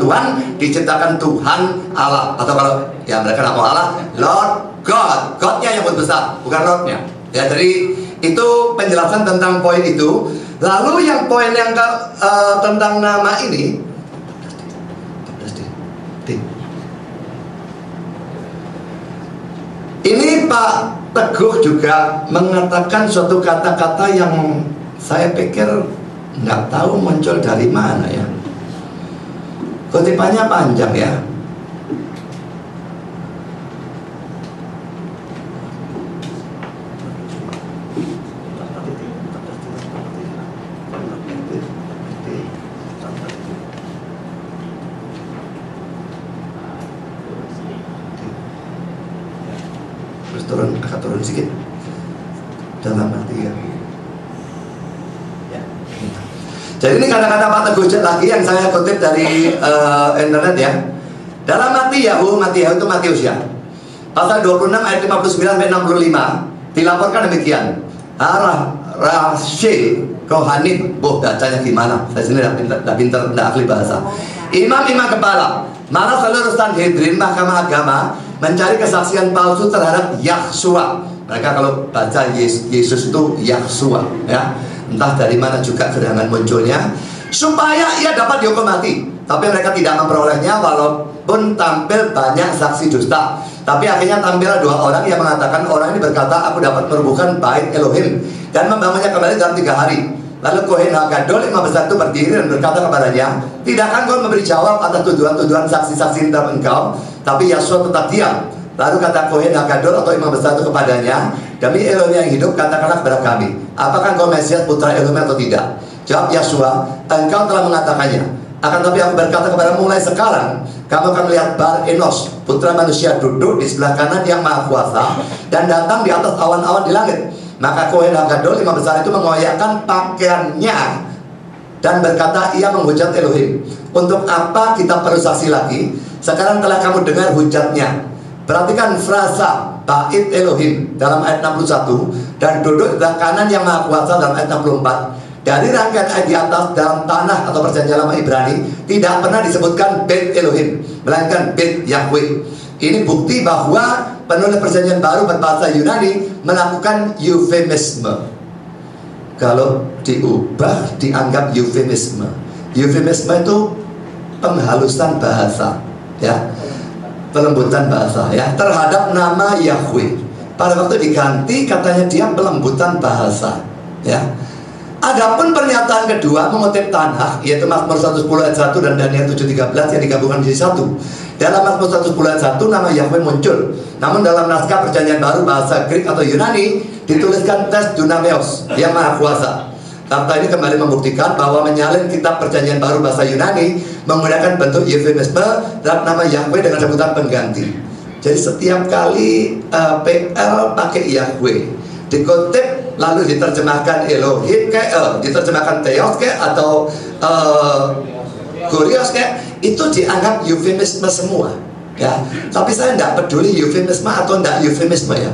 diciptakan Tuhan Allah. Atau kalau ya mereka tidak mau Allah, Lord God. God-nya yang huruf besar, bukan Lord-nya. Ya, jadi itu penjelasan tentang poin itu. Lalu yang poin yang tentang nama ini, ini Pak Teguh juga mengatakan suatu kata-kata yang saya pikir nggak tahu muncul dari mana ya. Kutipannya panjang ya. Agak turun sedikit dalam arti ya. Jadi ini kata-kata Pak Teguh lagi yang saya kutip dari internet ya. Dalam Matiyahu itu Matius ya, pasal 26 ayat 59 sampai 65 dilaporkan demikian. Rashi Kohanim, bacanya gimana? Saya sendiri tidak pintar, tidak ahli bahasa. Imam-imam kepala, mana seluruh Sanhedrin mahkamah agama mencari kesaksian palsu terhadap Yahshua. Mereka kalau baca Yesus itu Yahshua ya. Entah dari mana juga gerangan munculnya, supaya ia dapat dihukum mati. Tapi mereka tidak memperolehnya walaupun tampil banyak saksi dusta. Tapi akhirnya tampil dua orang yang mengatakan, orang ini berkata, aku dapat merubuhkan bait Elohim dan membangunnya kembali dalam 3 hari. Lalu Kohen Hagadol imam besar itu berdiri dan berkata kepadanya, tidakkah engkau memberi jawab atas tuduhan-tuduhan saksi-saksi terhadap engkau? Tapi Yahshua tetap diam. Lalu kata Kohen Hagadol atau imam besar itu kepadanya, demi Elohim yang hidup, katakanlah kepada kami, apakah engkau Mesias putra Elohim atau tidak? Jawab Yahshua, engkau telah mengatakannya. Akan tapi aku berkata kepada mulai sekarang, kamu akan melihat Bar Enos, putra manusia, duduk di sebelah kanan yang maha kuasa dan datang di atas awan-awan di langit. Maka Kohen Hagadol imam besar itu mengoyakkan pakaiannya dan berkata, ia menghujat Elohim. Untuk apa kita perlu saksi lagi? Sekarang telah kamu dengar hujatnya. Perhatikan frasa bait Elohim dalam ayat 61 dan duduk di sebelah kanan yang maha kuasa dalam ayat 64. Dari rangkaian ayat di atas dalam tanah atau perjanjian lama Ibrani tidak pernah disebutkan bait Elohim, melainkan bait Yahweh. Ini bukti bahwa penulis perjanjian baru berbahasa Yunani melakukan eufemisme. Kalau diubah dianggap eufemisme. Eufemisme itu penghalusan bahasa, ya, pelembutan bahasa, ya, terhadap nama Yahweh. Pada waktu diganti katanya dia pelembutan bahasa, ya. Adapun pernyataan kedua mengutip Tanakh, yaitu Mazmur 110 ayat 1 dan Daniel 7:13 yang digabungkan menjadi satu. Dalam Mazmur 110 ayat 1 nama Yahweh muncul. Namun dalam naskah perjanjian baru bahasa Greek atau Yunani dituliskan tes dunameos yang maha kuasa. Fakta ini kembali membuktikan bahwa menyalin kitab perjanjian baru bahasa Yunani menggunakan bentuk eufemisme terhadap nama Yahweh dengan sebutan pengganti. Jadi setiap kali PL pakai Yahweh dikutip lalu diterjemahkan Elohim diterjemahkan Theos atau Kurios itu dianggap eufemisme semua, ya. Tapi saya tidak peduli eufemisme atau tidak eufemisme, ya.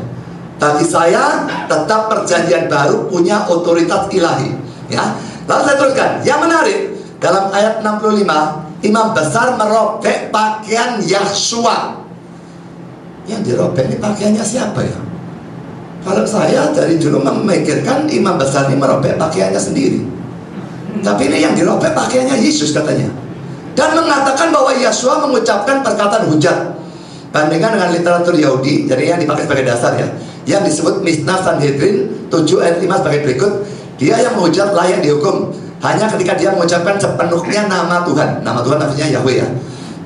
Bagi saya tetap perjanjian baru punya otoritas ilahi, ya. Lalu saya teruskan. Yang menarik dalam ayat 65, imam besar merobek pakaian Yahshua. Yang dirobek ini pakaiannya siapa, ya? Kalau saya dari dulu memikirkan imam besar ini merobek pakaiannya sendiri. Tapi ini yang dirobek pakaiannya Yesus katanya. Dan mengatakan bahwa Yahshua mengucapkan perkataan hujat. Bandingkan dengan literatur Yahudi, jadi yang dipakai sebagai dasar, ya, yang disebut Mishnah Sanhedrin 7 ayat 5 sebagai berikut. Dia yang menghujat layak dihukum hanya ketika dia mengucapkan sepenuhnya nama Tuhan. Nama Tuhan maksudnya Yahweh, ya.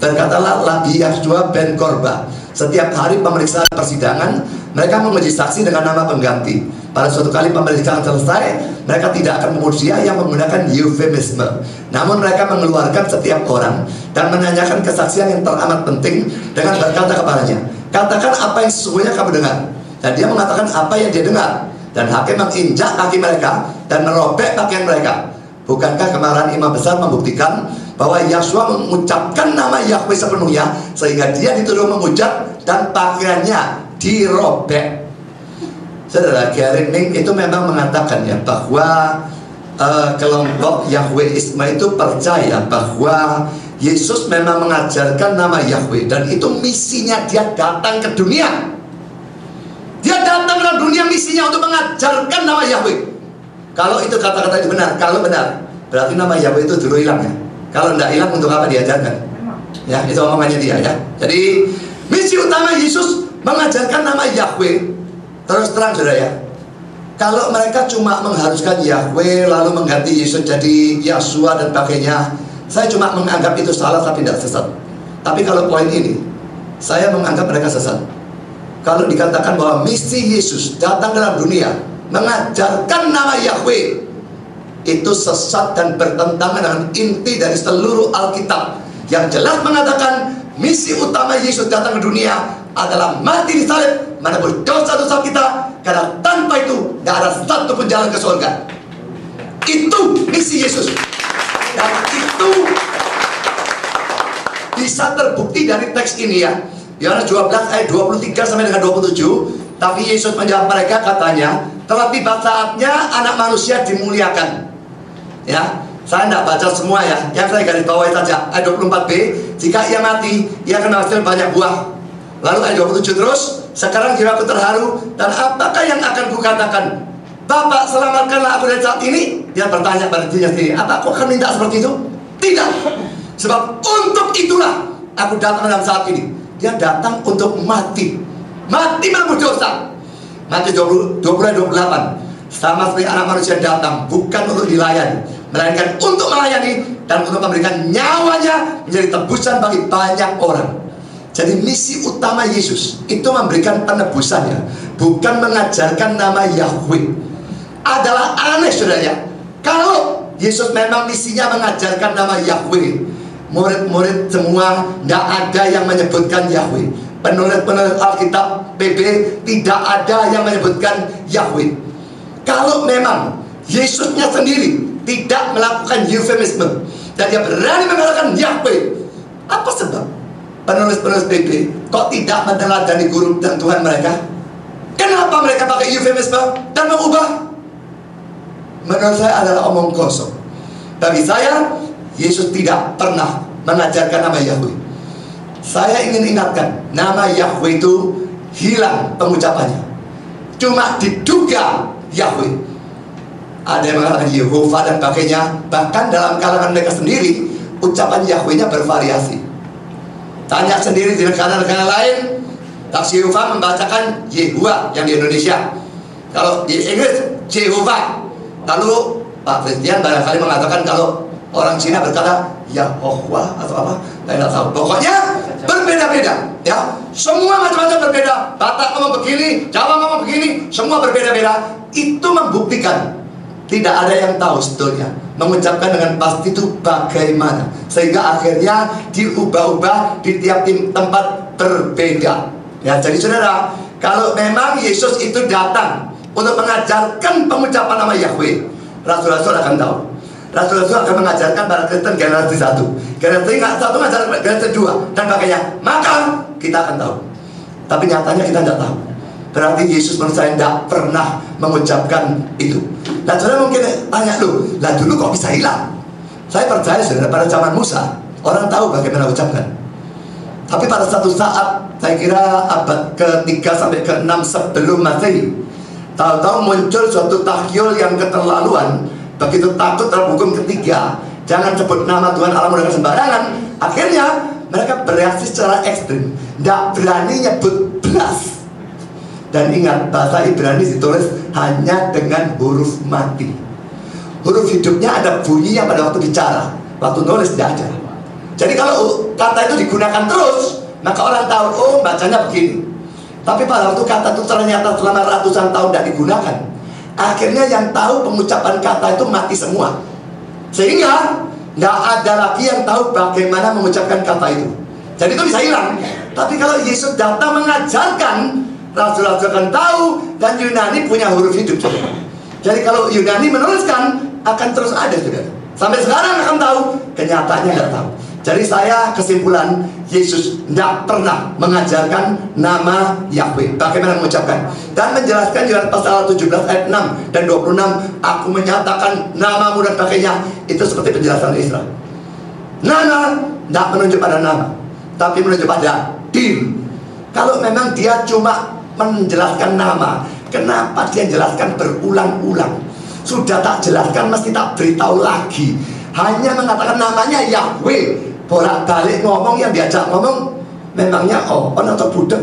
Berkatalah Rabbi Yahshua ben Korba, setiap hari pemeriksaan persidangan mereka menguji saksi dengan nama pengganti. Pada suatu kali pemeriksaan selesai, mereka tidak akan memuji yang menggunakan eufemisme. Namun mereka mengeluarkan setiap orang dan menanyakan kesaksian yang teramat penting dengan berkata kepadanya, katakan apa yang sesungguhnya kamu dengar. Dan dia mengatakan apa yang dia dengar. Dan hakim menginjak kaki mereka dan merobek pakaian mereka. Bukankah kemarahan imam besar membuktikan bahwa Yahshua mengucapkan nama Yahweh sepenuhnya, sehingga dia dituduh menghujat dan pakaiannya dirobek. Saudara, Gary Ning itu memang mengatakan ya bahwa kelompok Yahweisme itu percaya bahwa Yesus memang mengajarkan nama Yahweh, dan itu misinya dia datang ke dunia. Dia datang ke dunia, misinya untuk mengajarkan nama Yahweh. Kalau itu kata-kata itu benar, kalau benar, berarti nama Yahweh itu dulu hilang ya. Kalau tidak hilang, untuk apa diajarkan? Ya, itu omongannya dia ya. Jadi misi utama Yesus mengajarkan nama Yahweh. Terus terang saudara ya, kalau mereka cuma mengharuskan Yahweh lalu mengganti Yesus jadi Yahshua dan pakainya, saya cuma menganggap itu salah tapi tidak sesat. Tapi kalau poin ini, saya menganggap mereka sesat. Kalau dikatakan bahwa misi Yesus datang dalam dunia mengajarkan nama Yahweh, itu sesat dan bertentangan dengan inti dari seluruh Alkitab yang jelas mengatakan misi utama Yesus datang ke dunia adalah mati di salib, menebus dosa-dosa kita, karena tanpa itu tidak ada satu pun jalan ke surga. Itu misi Yesus, dan itu bisa terbukti dari teks ini ya. Yohanes 12 ayat 23 sampai dengan 27. Tapi Yesus menjawab mereka, katanya, telah tiba saatnya anak manusia dimuliakan. Ya, saya tidak baca semua ya, yang saya garis bawahi saja. Ayat 24b, jika ia mati, ia akan menghasilkan banyak buah. Lalu ayat 27 terus, sekarang jiwaku terharu, dan apakah yang akan kukatakan? Bapak, selamatkanlah aku dari saat ini. Dia bertanya pada dirinya sendiri, apa aku akan minta seperti itu? Tidak. Sebab untuk itulah aku datang dalam saat ini. Dia datang untuk mati, mati menebus dosa. Matius 20:28, sama seperti anak manusia datang bukan untuk dilayani, melainkan untuk melayani dan untuk memberikan nyawanya menjadi tebusan bagi banyak orang. Jadi misi utama Yesus itu memberikan penebusannya, bukan mengajarkan nama Yahweh. Adalah aneh saudara ya, kalau Yesus memang misinya mengajarkan nama Yahweh, murid-murid semua tidak ada yang menyebutkan Yahweh. Penulis-penulis Alkitab PB tidak ada yang menyebutkan Yahweh. Kalau memang Yesusnya sendiri tidak melakukan eufemisme dan dia berani mengatakan Yahweh, apa sebab penulis-penulis PB kok tidak meneladani guru dan Tuhan mereka? Kenapa mereka pakai eufemisme dan mengubah? Menurut saya adalah omong kosong. Bagi saya, Yesus tidak pernah mengajarkan nama Yahweh. Saya ingin ingatkan, nama Yahweh itu hilang pengucapannya, cuma diduga Yahweh. Ada yang mengatakan Yehova dan pakainya. Bahkan dalam kalangan mereka sendiri, ucapan Yahwehnya bervariasi. Tanya sendiri di negara-negara lain, taksi Yehova membacakan Yehuwa yang di Indonesia. Kalau di Inggris, Jehovah. Lalu Pak Christian barangkali mengatakan kalau orang Cina berkata Yahowa atau apa, saya tidak tahu. Pokoknya berbeda-beda, ya. Semua macam-macam berbeda. Batak ngomong begini, Jawa ngomong begini, semua berbeda-beda. Itu membuktikan tidak ada yang tahu sebetulnya mengucapkan dengan pasti itu bagaimana, sehingga akhirnya diubah-ubah di tiap tempat berbeda. Ya, jadi saudara, kalau memang Yesus itu datang untuk mengajarkan pengucapan nama Yahweh, rasul-rasul akan tahu. Rasul-rasul akan mengajarkan para Kristen generasi 1, generasi 1 mengajarkan generasi 2 dan pakainya, maka kita akan tahu. Tapi nyatanya kita tidak tahu. Berarti Yesus menurut saya tidak pernah mengucapkan itu. Nah saudara mungkin tanya, loh, lah dulu kok bisa hilang? Saya percaya saudara, pada zaman Musa orang tahu bagaimana ucapkan. Tapi pada satu saat, saya kira abad ke-3 sampai ke-6 sebelum Masehi, tahu-tahu muncul suatu tahyul yang keterlaluan. Begitu takut terhadap hukum ketiga, jangan sebut nama Tuhan Allah dengan sembarangan. Akhirnya mereka bereaksi secara ekstrim, tidak berani nyebut belas. Dan ingat, bahasa Ibrani ditulis hanya dengan huruf mati. Huruf hidupnya ada bunyinya pada waktu bicara, waktu nulis tidak ada. Jadi kalau kata itu digunakan terus, maka orang tahu, oh bacanya begini. Tapi pada waktu kata itu ternyata selama ratusan tahun tidak digunakan, akhirnya yang tahu pengucapan kata itu mati semua. Sehingga tidak ada lagi yang tahu bagaimana mengucapkan kata itu. Jadi itu bisa hilang. Tapi kalau Yesus datang mengajarkan, rasul-rasul akan tahu, dan Yunani punya huruf hidup. Jadi kalau Yunani menuliskan, akan terus ada juga. Sampai sekarang akan tahu, kenyataannya tidak tahu. Jadi saya kesimpulan, Yesus tidak pernah mengajarkan nama Yahweh, bagaimana mengucapkan. Dan menjelaskan Yohanes pasal 17 ayat 6 dan 26, aku menyatakan namamu dan sebagainya. Itu seperti penjelasan Israel. Nama tidak menunjuk pada nama, tapi menunjuk pada diri. Kalau memang dia cuma menjelaskan nama, kenapa dia jelaskan berulang-ulang? Sudah tak jelaskan, mesti tak beritahu lagi. Hanya mengatakan namanya Yahweh, bolak-balik ngomong, yang diajak ngomong memangnya orang atau budak.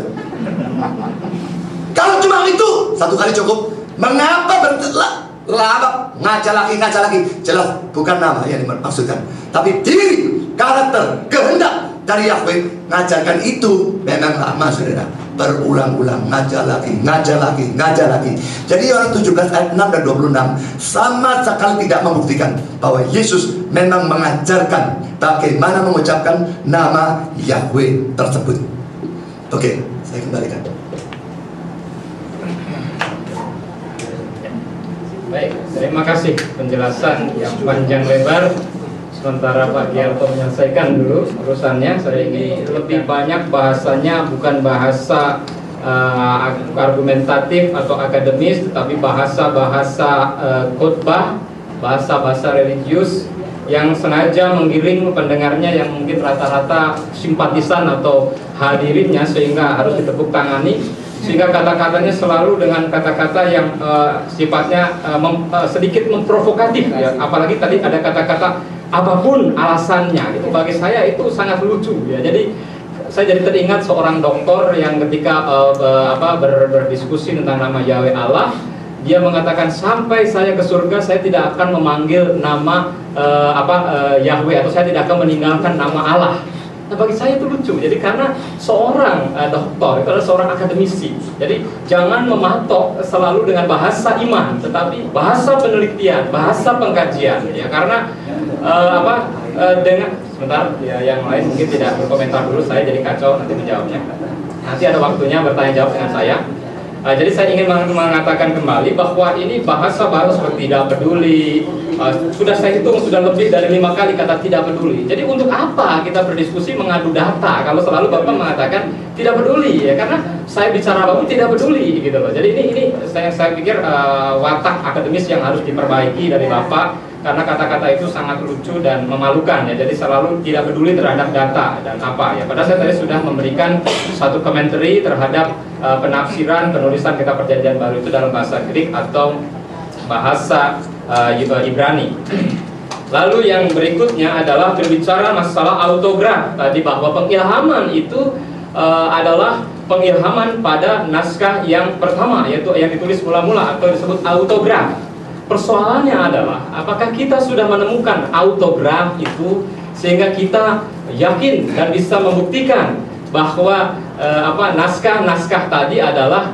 Kalau cuma itu, satu kali cukup. Mengapa berlama ngajak lagi? Jelas bukan nama yang dimaksudkan, tapi diri, karakter, kehendak dari Yahweh. Ngajarkan itu memang lama, saudara. Berulang-ulang, ngajar lagi. Jadi Yohanes 17 ayat 6 dan 26 sama sekali tidak membuktikan bahwa Yesus memang mengajarkan bagaimana mengucapkan nama Yahweh tersebut. Oke, saya kembalikan. Baik, terima kasih penjelasan yang panjang lebar. Sementara Pak Giarto menyelesaikan dulu urusannya, saya ingin lebih banyak bahasanya bukan bahasa argumentatif atau akademis, tetapi bahasa-bahasa khotbah, bahasa-bahasa religius yang sengaja menggiring pendengarnya yang mungkin rata-rata simpatisan atau hadirinnya, sehingga harus ditepuk tangani, sehingga kata-katanya selalu dengan kata-kata yang sifatnya sedikit memprovokatif ya. Apalagi tadi ada kata-kata apapun alasannya, itu bagi saya itu sangat lucu ya. Jadi saya jadi teringat seorang dokter yang ketika berdiskusi tentang nama Yahweh Allah, dia mengatakan sampai saya ke surga saya tidak akan memanggil nama Yahweh, atau saya tidak akan meninggalkan nama Allah. Nah, bagi saya itu lucu. Jadi karena seorang dokter itu adalah seorang akademisi. Jadi jangan mematok selalu dengan bahasa iman, tetapi bahasa penelitian, bahasa pengkajian ya. Karena dengan sebentar ya, yang lain mungkin tidak berkomentar dulu, saya jadi kacau nanti menjawabnya. Nanti ada waktunya bertanya jawab dengan saya. Jadi saya ingin mengatakan kembali bahwa ini bahasa-bahasa seperti tidak peduli, sudah saya hitung sudah lebih dari 5 kali kata tidak peduli. Jadi untuk apa kita berdiskusi mengadu data kalau selalu Bapak mengatakan tidak peduli ya? Karena saya bicara apapun tidak peduli gitu loh. Jadi ini saya pikir watak akademis yang harus diperbaiki dari Bapak, karena kata-kata itu sangat lucu dan memalukan ya. Jadi selalu tidak peduli terhadap data dan apa ya. Padahal saya tadi sudah memberikan satu komentari terhadap penafsiran penulisan kitab Perjanjian Baru itu dalam bahasa Greek atau bahasa Ibrani. Lalu yang berikutnya adalah berbicara masalah autograf tadi, bahwa pengilhaman itu adalah pengilhaman pada naskah yang pertama, yaitu yang ditulis mula-mula atau disebut autograf. Persoalannya adalah apakah kita sudah menemukan autograf itu sehingga kita yakin dan bisa membuktikan bahwa naskah-naskah tadi adalah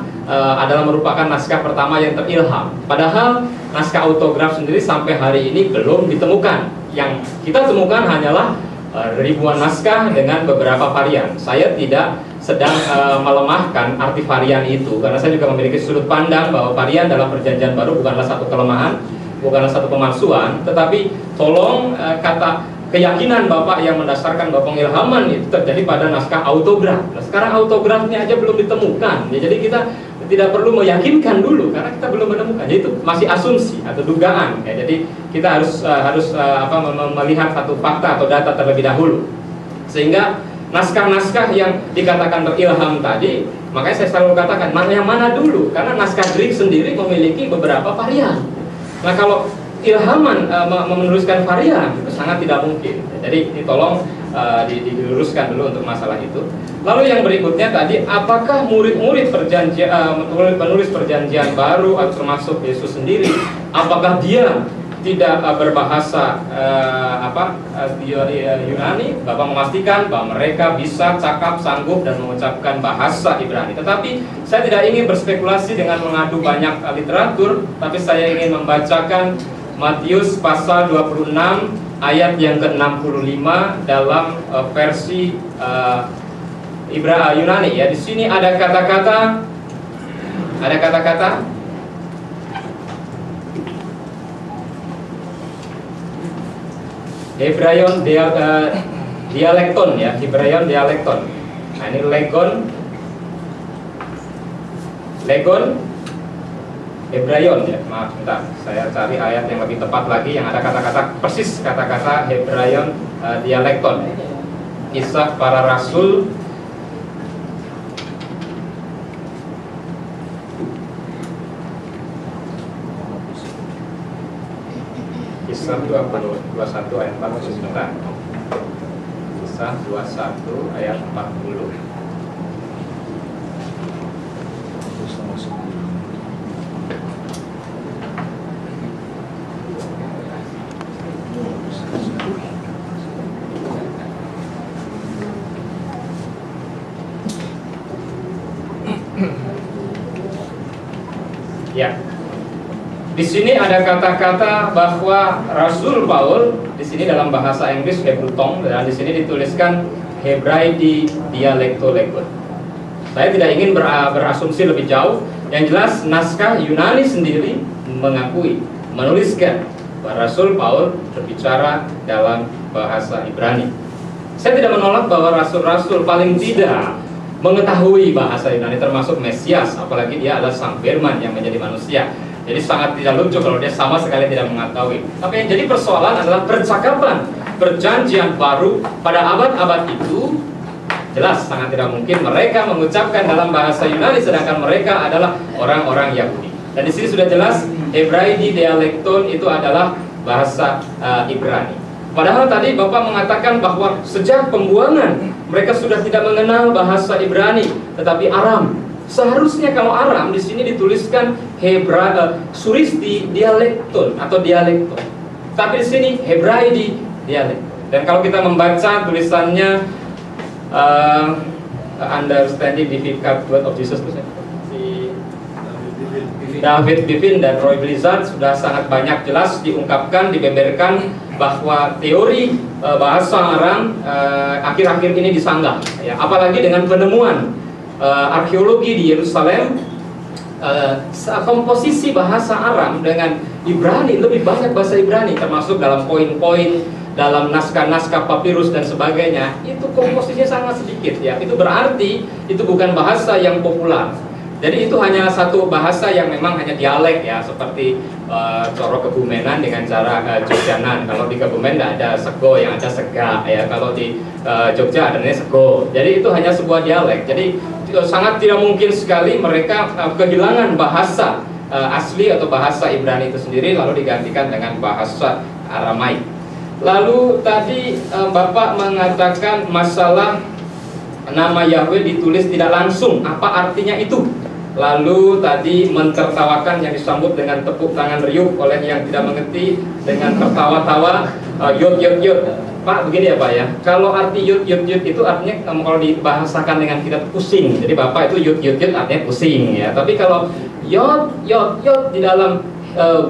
merupakan naskah pertama yang terilham. Padahal naskah autograf sendiri sampai hari ini belum ditemukan. Yang kita temukan hanyalah ribuan naskah dengan beberapa varian. Saya tidak sedang melemahkan arti varian itu, karena saya juga memiliki sudut pandang bahwa varian dalam Perjanjian Baru bukanlah satu kelemahan, bukanlah satu pemalsuan, tetapi tolong keyakinan Bapak yang mendasarkan bahwa pengilhaman itu terjadi pada naskah autograf. Nah, sekarang autografnya aja belum ditemukan ya, jadi kita tidak perlu meyakinkan dulu karena kita belum menemukan. Jadi itu masih asumsi atau dugaan ya. Jadi kita harus melihat satu fakta atau data terlebih dahulu. Sehingga naskah-naskah yang dikatakan terilham tadi, makanya saya selalu katakan yang mana dulu, karena naskah Greek sendiri memiliki beberapa varian. Nah, kalau ilhaman menuliskan varian itu sangat tidak mungkin. Jadi ini tolong diluruskan dulu untuk masalah itu. Lalu yang berikutnya tadi, apakah murid-murid penulis Perjanjian Baru atau termasuk Yesus sendiri, apakah dia tidak berbahasa Yunani? Bapak memastikan bahwa mereka bisa cakap, sanggup dan mengucapkan bahasa Ibrani. Tetapi saya tidak ingin berspekulasi dengan mengadu banyak literatur, tapi saya ingin membacakan Matius pasal 26 ayat yang ke-65 dalam versi Yunani ya. Di sini ada kata-kata Hebraion dialekton ya, Hebraion dialekton. Nah ini legon Hebraion ya. Maaf, bentar, saya cari ayat yang lebih tepat lagi yang ada kata-kata persis kata-kata Hebraion dialekton. Kisah para Rasul Kisah 21 ayat 40 sebentar. Kisah 21 ayat 40. Ya, di sini ada kata-kata bahwa Rasul Paul di sini dalam bahasa Inggris Hebrew dan di sini dituliskan Hebraidi dialektolegon. Saya tidak ingin berasumsi lebih jauh. Yang jelas naskah Yunani sendiri menuliskan bahwa Rasul Paul berbicara dalam bahasa Ibrani. Saya tidak menolak bahwa rasul-rasul paling tidak mengetahui bahasa Yunani, termasuk Mesias, apalagi dia adalah Sang Firman yang menjadi manusia. Jadi sangat tidak lucu kalau dia sama sekali tidak mengetahui. Tapi yang jadi persoalan adalah percakapan perjanjian baru pada abad-abad itu. Jelas sangat tidak mungkin mereka mengucapkan dalam bahasa Yunani, sedangkan mereka adalah orang-orang Yahudi. Dan di sini sudah jelas Hebraidi dialekton itu adalah bahasa Ibrani. Padahal tadi Bapak mengatakan bahwa sejak pembuangan mereka sudah tidak mengenal bahasa Ibrani, tetapi Aram. Seharusnya kalau Aram di sini dituliskan Suristi dialekton atau dialekton. Tapi di sini Hebraidi dialekton. Dan kalau kita membaca tulisannya Understanding Difficult Word of Jesus, si David Bivin dan Roy Blizzard sudah sangat banyak jelas diungkapkan, dibeberkan bahwa teori bahasa Aram akhir-akhir ini disanggah ya, apalagi dengan penemuan arkeologi di Yerusalem, komposisi bahasa Aram dengan Ibrani lebih banyak bahasa Ibrani, termasuk dalam poin-poin dalam naskah-naskah papirus dan sebagainya, itu komposisinya sangat sedikit ya. Itu berarti itu bukan bahasa yang populer. Jadi itu hanya satu bahasa yang memang hanya dialek ya, seperti Coro Kebumenan dengan cara Jogjanan. Kalau di Kebumen tidak ada sego, yang ada sega ya. Kalau di Jogja adanya sego. Jadi itu hanya sebuah dialek. Jadi sangat tidak mungkin sekali mereka kehilangan bahasa asli atau bahasa Ibrani itu sendiri lalu digantikan dengan bahasa Aramaik. Lalu tadi Bapak mengatakan masalah nama Yahweh ditulis tidak langsung, apa artinya itu? Lalu tadi mentertawakan yang disambut dengan tepuk tangan riuh oleh yang tidak mengerti dengan tertawa-tawa, yud yud yud. Pak, begini ya Pak ya, kalau arti yud yud yud itu artinya kalau dibahasakan dengan kita pusing. Jadi Bapak itu yud yud yud artinya pusing ya. Tapi kalau yod yod yod di dalam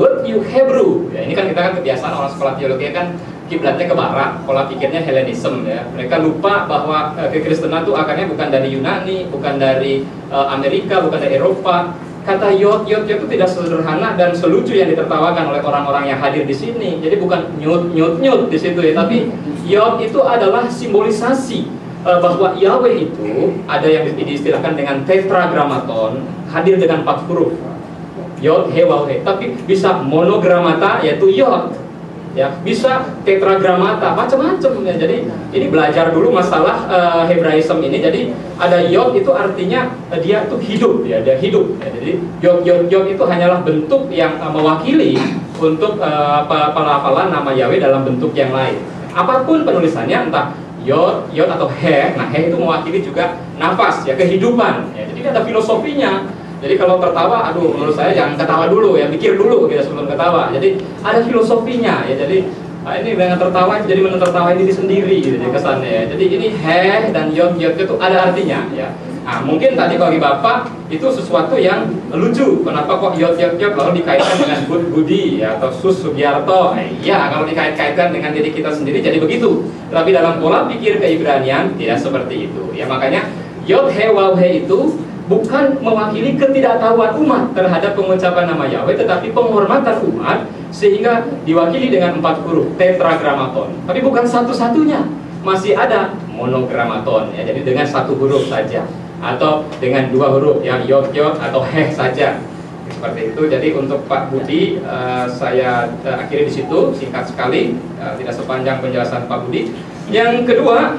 word you Hebrew ya, ini kan kita kan kebiasaan orang sekolah teologi kan kiblatnya ke barat, pola pikirnya Helenisme ya. Mereka lupa bahwa kekristenan itu akarnya bukan dari Yunani, bukan dari Amerika, bukan dari Eropa. Kata yod yod yod itu tidak sederhana dan selucu yang ditertawakan oleh orang-orang yang hadir di sini. Jadi bukan nyut nyut nyut di situ ya, tapi yod itu adalah simbolisasi bahwa Yahweh itu ada yang diistilahkan dengan tetragrammaton, hadir dengan 4 huruf. Yod, he, waw, he. Tapi bisa monogramata yaitu yod. Ya, bisa tetragrammata, macam-macam ya. Jadi ini belajar dulu masalah Hebraism ini. Jadi ada yod itu artinya dia itu hidup ya, dia hidup ya. Jadi yod itu hanyalah bentuk yang mewakili untuk pelafalan nama Yahweh dalam bentuk yang lain. Apapun penulisannya, entah yod atau he. Nah, he itu mewakili juga nafas ya, kehidupan ya. Jadi ada filosofinya. Jadi kalau tertawa, aduh menurut saya jangan ketawa dulu ya, pikir dulu gitu sebelum ketawa. Jadi ada filosofinya ya. Jadi ini dengan tertawa jadi menertawain diri sendiri gitu kesannya ya. Jadi ini he dan yod itu ada artinya ya. Nah, mungkin tadi bagi Bapak itu sesuatu yang lucu. Kenapa kok yod lalu dikaitkan dengan Budi ya, atau Sus Sugiarto? Iya, kalau dikait-kaitkan dengan diri kita sendiri jadi begitu. Tapi dalam pola pikir Keibranian tidak seperti itu. Ya makanya yod he waw he itu bukan mewakili ketidaktahuan umat terhadap pengucapan nama Yahweh, tetapi penghormatan umat sehingga diwakili dengan 4 huruf tetragrammaton. Tapi bukan satu-satunya. masih ada monogrammaton, ya, jadi dengan satu huruf saja atau dengan dua huruf, ya, yod atau heh saja, seperti itu. Jadi untuk Pak Budi, saya akhiri di situ, singkat sekali, tidak sepanjang penjelasan Pak Budi. Yang kedua,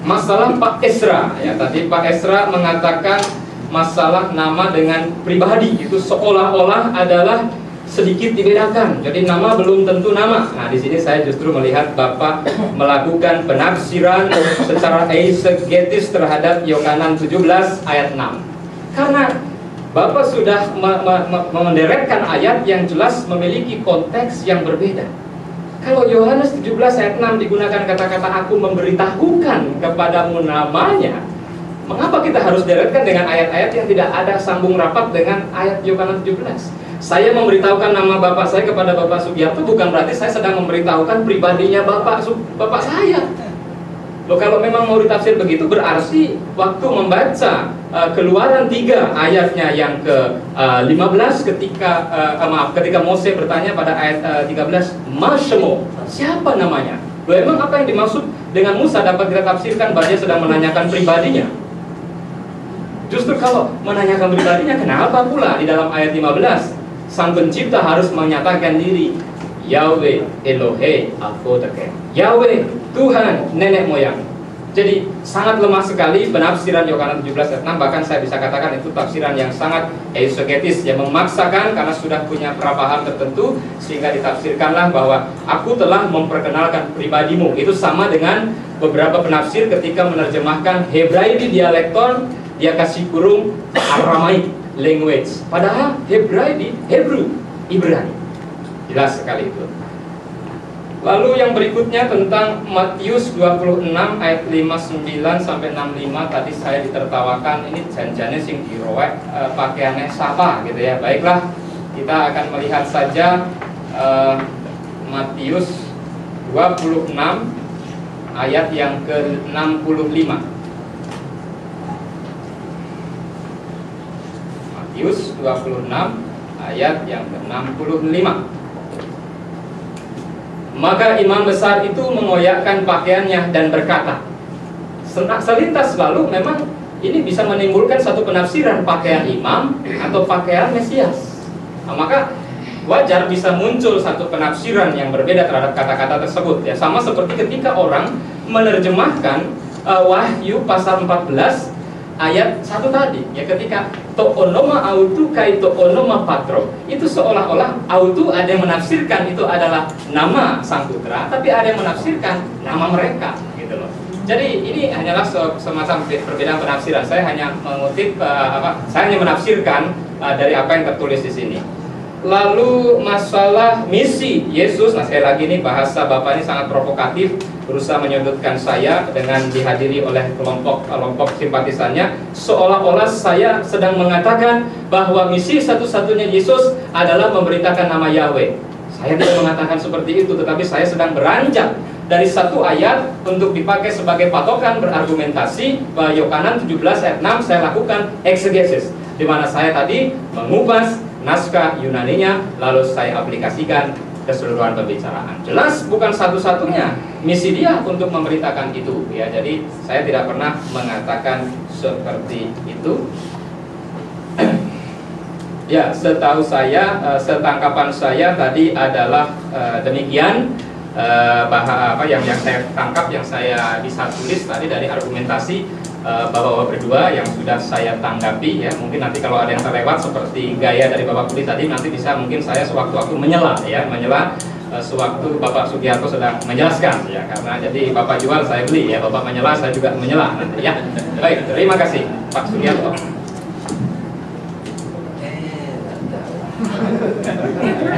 masalah Pak Esra, ya, tadi Pak Esra mengatakan masalah nama dengan pribadi itu seolah-olah adalah sedikit dibedakan. Jadi nama belum tentu nama. Nah, di sini saya justru melihat Bapak melakukan penafsiran secara eisegetis terhadap Yohanan 17 ayat 6. Karena Bapak sudah menderetkan ayat yang jelas memiliki konteks yang berbeda. Kalau Yohanes 17 ayat 6 digunakan kata-kata aku memberitahukan kepadamu namanya, mengapa kita harus deretkan dengan ayat-ayat yang tidak ada sambung rapat dengan ayat Yohanes 17? Saya memberitahukan nama bapak saya kepada Bapak Sugiarto bukan berarti saya sedang memberitahukan pribadinya bapak saya. Loh, kalau memang mau ditafsir begitu berarti waktu membaca Keluaran 3 ayatnya yang ke-15 ketika Mose bertanya pada ayat 13, Masyemo, siapa namanya? Loh, emang apa yang dimaksud dengan Musa dapat kita tafsirkan bahwa dia sedang menanyakan pribadinya? Justru kalau menanyakan pribadinya, kenapa pula di dalam ayat 15 Sang Pencipta harus menyatakan diri, Yahweh Elohe Avodaken, Yahweh Tuhan nenek moyang. Jadi sangat lemah sekali penafsiran Yohanes 17 ayat 6. Bahkan saya bisa katakan itu tafsiran yang sangat eisegetis, yang memaksakan karena sudah punya paham tertentu, sehingga ditafsirkanlah bahwa aku telah memperkenalkan pribadimu. Itu sama dengan beberapa penafsir ketika menerjemahkan Hebraidi dialekton, dia kasih kurung Aramaic language, padahal Hebraidi Hebrew, Ibrani. Jelas sekali itu. Lalu yang berikutnya tentang Matius 26 ayat 59 sampai 65, tadi saya ditertawakan, ini janjane sing dirowek pakaiannya siapa gitu ya. Baiklah, kita akan melihat saja Matius 26 ayat yang ke-65. Matius 26 ayat yang ke-65. Maka imam besar itu mengoyakkan pakaiannya dan berkata, selintas lalu memang ini bisa menimbulkan satu penafsiran pakaian imam atau pakaian Mesias. Nah, maka wajar bisa muncul satu penafsiran yang berbeda terhadap kata-kata tersebut, ya. Sama seperti ketika orang menerjemahkan Wahyu pasal 14 ayat 1 tadi, ya, ketika to'onoma autu kai to'onoma patro, itu seolah-olah autu ada yang menafsirkan itu adalah nama sang putra, tapi ada yang menafsirkan nama mereka, gitu loh. Jadi ini hanyalah semacam perbedaan penafsiran. Saya hanya mengutip saya hanya menafsirkan dari apa yang tertulis di sini. Lalu masalah misi Yesus, nah sekali lagi ini bahasa Bapak ini sangat provokatif, berusaha menyudutkan saya dengan dihadiri oleh kelompok simpatisannya, seolah-olah saya sedang mengatakan bahwa misi satu-satunya Yesus adalah memberitakan nama Yahweh. Saya tidak mengatakan seperti itu, tetapi saya sedang beranjak dari satu ayat untuk dipakai sebagai patokan berargumentasi bahwa Yohanan 17 ayat 6 saya lakukan eksegesis, di mana saya tadi mengupas naskah Yunaninya, lalu saya aplikasikan keseluruhan pembicaraan. Jelas bukan satu-satunya misi dia untuk memberitakan itu, ya. Jadi saya tidak pernah mengatakan seperti itu. Ya, setahu saya, setangkapan saya tadi adalah demikian. Yang saya tangkap, yang saya bisa tulis tadi dari argumentasi Bapak-bapak berdua yang sudah saya tanggapi, ya. Mungkin nanti kalau ada yang terlewat seperti gaya dari Bapak Budi tadi, nanti bisa mungkin saya sewaktu-waktu menyela, ya, sewaktu Bapak Sugiarto sedang menjelaskan, ya, karena jadi Bapak jual saya beli, ya, Bapak menyela saya juga menyela nanti, ya. Baik, terima kasih Pak Sugiarto.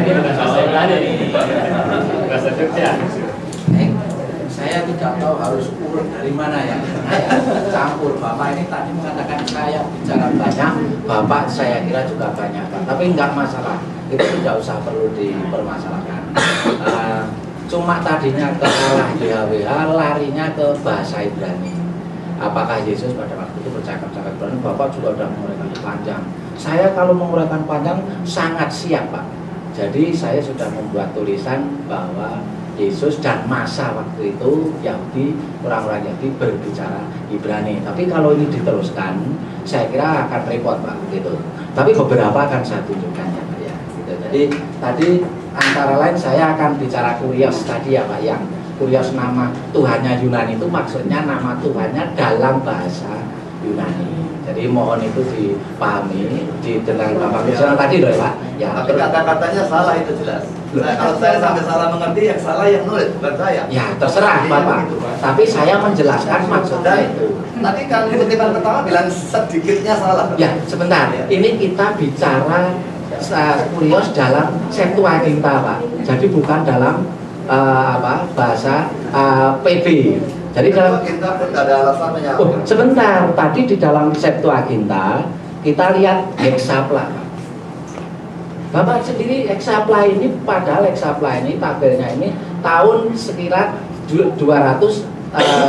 Ini bahasa saya berani, bahasa Jogja. Saya tidak tahu harus urut dari mana ya, campur. Bapak ini tadi mengatakan saya bicara banyak, Bapak saya kira juga banyak, tapi enggak masalah, itu tidak usah perlu dipermasalahkan. Cuma tadinya ke arah DHWH, larinya ke bahasa Ibrani. Apakah Yesus pada waktu itu bercakap-cakap Ibrani? Bapak juga sudah menguraikan panjang. Saya kalau menguraikan panjang sangat siap, Pak. Jadi saya sudah membuat tulisan bahwa Yesus dan masa waktu itu Yahudi, orang-orang Yahudi berbicara Ibrani. Tapi kalau ini diteruskan, saya kira akan repot Pak gitu. Tapi beberapa akan saya tunjukkan ya Pak ya. Gitu. Jadi tadi antara lain saya akan bicara kurios tadi ya Pak, yang kurios nama Tuhannya Yunani itu maksudnya nama Tuhannya dalam bahasa Yunani. Jadi mohon itu dipahami di dengan Bapak Misalnya tadi loh Pak. Ya, tapi kata-katanya salah itu jelas. Kalau saya sampai salah mengerti, yang salah yang nulis bukan saya. Ya terserah Bapak. Gitu, Pak. Tapi saya menjelaskan maksudnya itu. Tadi kan kutipan pertama bilang sedikitnya salah. Ya sebentar. Ini kita bicara kurios dalam Septuaginta Pak. Jadi bukan dalam bahasa PB. Jadi dalam kita pun ada alasan menyapa. Oh, sebentar, tadi di dalam Septuaginta kita lihat hexapla. Bapak sendiri hexapla ini, padahal hexapla ini tabelnya ini tahun sekitar 200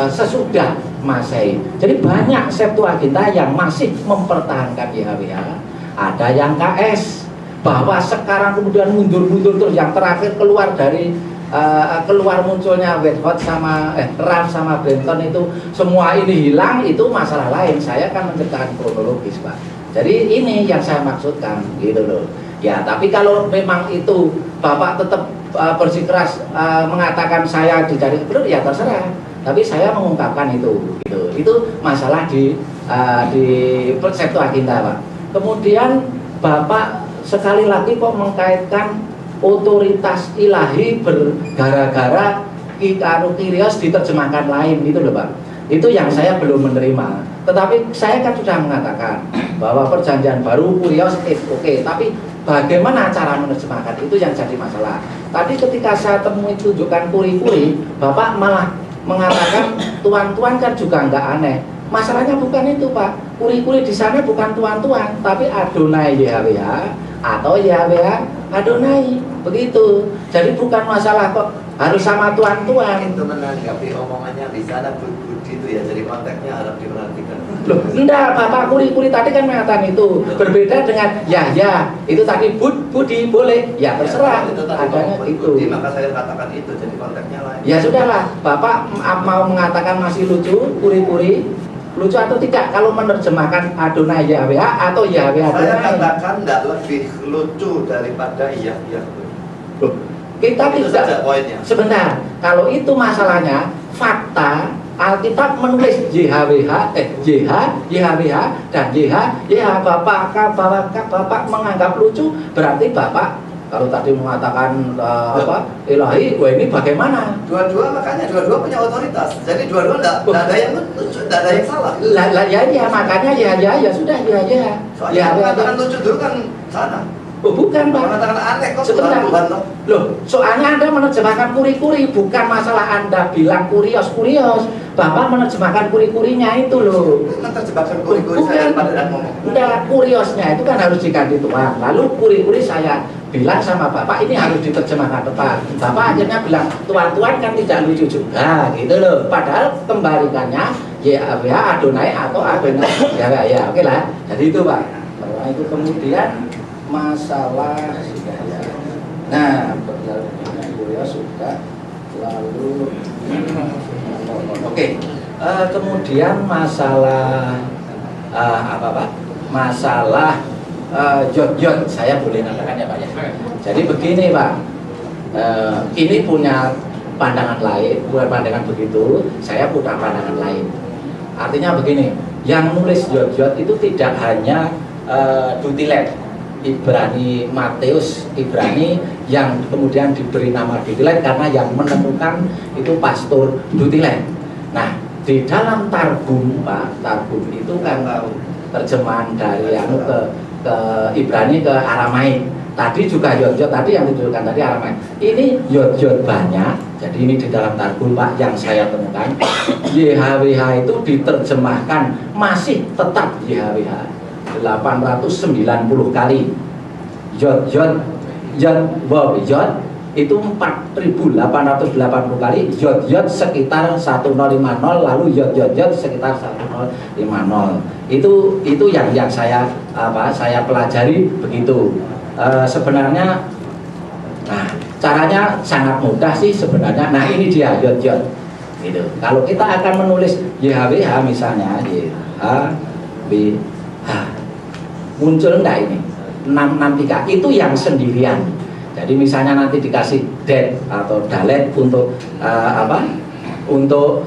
sesudah Masehi. Jadi banyak Septuaginta yang masih mempertahankan YHWH. Ada yang KS, bahwa sekarang kemudian mundur-mundur terus, yang terakhir keluar dari keluar munculnya Whitehot sama Ram sama Brenton itu semua ini hilang, itu masalah lain. Saya kan menceritakan kronologis Pak. Jadi ini yang saya maksudkan gitu loh. Ya tapi kalau memang itu Bapak tetap bersikeras mengatakan saya dicari benar ya terserah. Tapi saya mengungkapkan itu gitu. Itu masalah di Septuaginta Pak. Kemudian Bapak sekali lagi kok mengkaitkan otoritas ilahi bergara-gara Kyrios diterjemahkan lain gitu loh Pak. Itu yang saya belum menerima. Tetapi saya kan sudah mengatakan bahwa perjanjian baru Kyrios oke, tapi bagaimana cara menerjemahkan itu yang jadi masalah. Tadi ketika saya temui tunjukkan kuri-kuri, Bapak malah mengatakan tuan-tuan kan juga nggak aneh. Masalahnya bukan itu Pak. Kuri-kuri di sana bukan tuan-tuan, tapi Adonai YHWH atau YHWH Adonai, begitu. Jadi bukan masalah kok harus sama tuan-tuan. Itu menanggapi omongannya di sana Budi itu ya, jadi konteksnya harus diperhatikan. Loh, enggak, Bapak kuri-kuri tadi kan mengatakan itu berbeda dengan Yahya. Itu tadi Budi boleh, ya terserah. Itu Adanya itu. Budi, maka saya katakan itu, jadi konteksnya lain. Ya sudahlah, Bapak mau mengatakan masih lucu kuri-kuri. Lucu atau tidak kalau menerjemahkan Adonai YHWH atau YHWH Adonai? Saya katakan tidak lebih lucu daripada iya. Loh, kita itu tidak. saja poinnya. Sebentar, kalau itu masalahnya fakta Alkitab menulis YHWH, YHWH dan YH. Bapak menganggap lucu, berarti Bapak kalau tadi mengatakan ilahi, wah ini bagaimana? Dua-dua makanya dua-dua punya otoritas. Jadi dua-dua tidak ada yang lucu, tidak ada yang salah. Ya makanya ya sudah ya. Soalnya mengatakan lucu dulu kan sana. Oh, bukan Pak. Mengatakan aneh kok sebentar. Tuhan toh. Loh, soalnya Anda menerjemahkan kuri-kuri, bukan masalah Anda bilang kurios. Bapak menerjemahkan kuri-kurinya itu loh. Menerjemahkan kuri-kuri saya pada ngomong. Enggak, kuriosnya itu kan harus diganti Tuhan. Lalu kuri-kuri saya bilang sama Bapak ini harus diterjemahkan tepat. Bapak akhirnya bilang tuan-tuan kan tidak lucu juga gitu loh. Padahal kembalikannya YHWH Adonai atau Adonai ya oke lah. Jadi itu Pak. Setelah itu kemudian masalah sudah ya. Nah, kurios sudah. Lalu oke. Kemudian masalah apa Pak? Masalah jod, saya boleh katakan ya Pak ya. Jadi begini Pak, ini punya pandangan lain, bukan pandangan begitu, saya punya pandangan lain. Artinya begini, yang nulis jod itu tidak hanya Dutilet, Ibrani Matius Ibrani yang kemudian diberi nama Dutilet karena yang menemukan itu pastor Dutilet. Nah, di dalam Targum Pak, Targum itu kan terjemahan dari ke Ibrani ke Aramaik. Tadi juga yod tadi yang ditunjukkan tadi Aramaik. Ini yod banyak. Jadi ini di dalam Targum Pak yang saya temukan. YHWH itu diterjemahkan masih tetap YHWH 890 kali. Yod itu 4.880 kali, yod sekitar 1050, lalu yod sekitar 1050. Itu yang saya pelajari begitu. Sebenarnya nah Caranya sangat mudah sih sebenarnya. Nah ini dia Yod gitu. Kalau kita akan menulis YHWH misalnya YHWH, muncul enggak ini 663 itu yang sendirian. Jadi misalnya nanti dikasih det atau dalet untuk untuk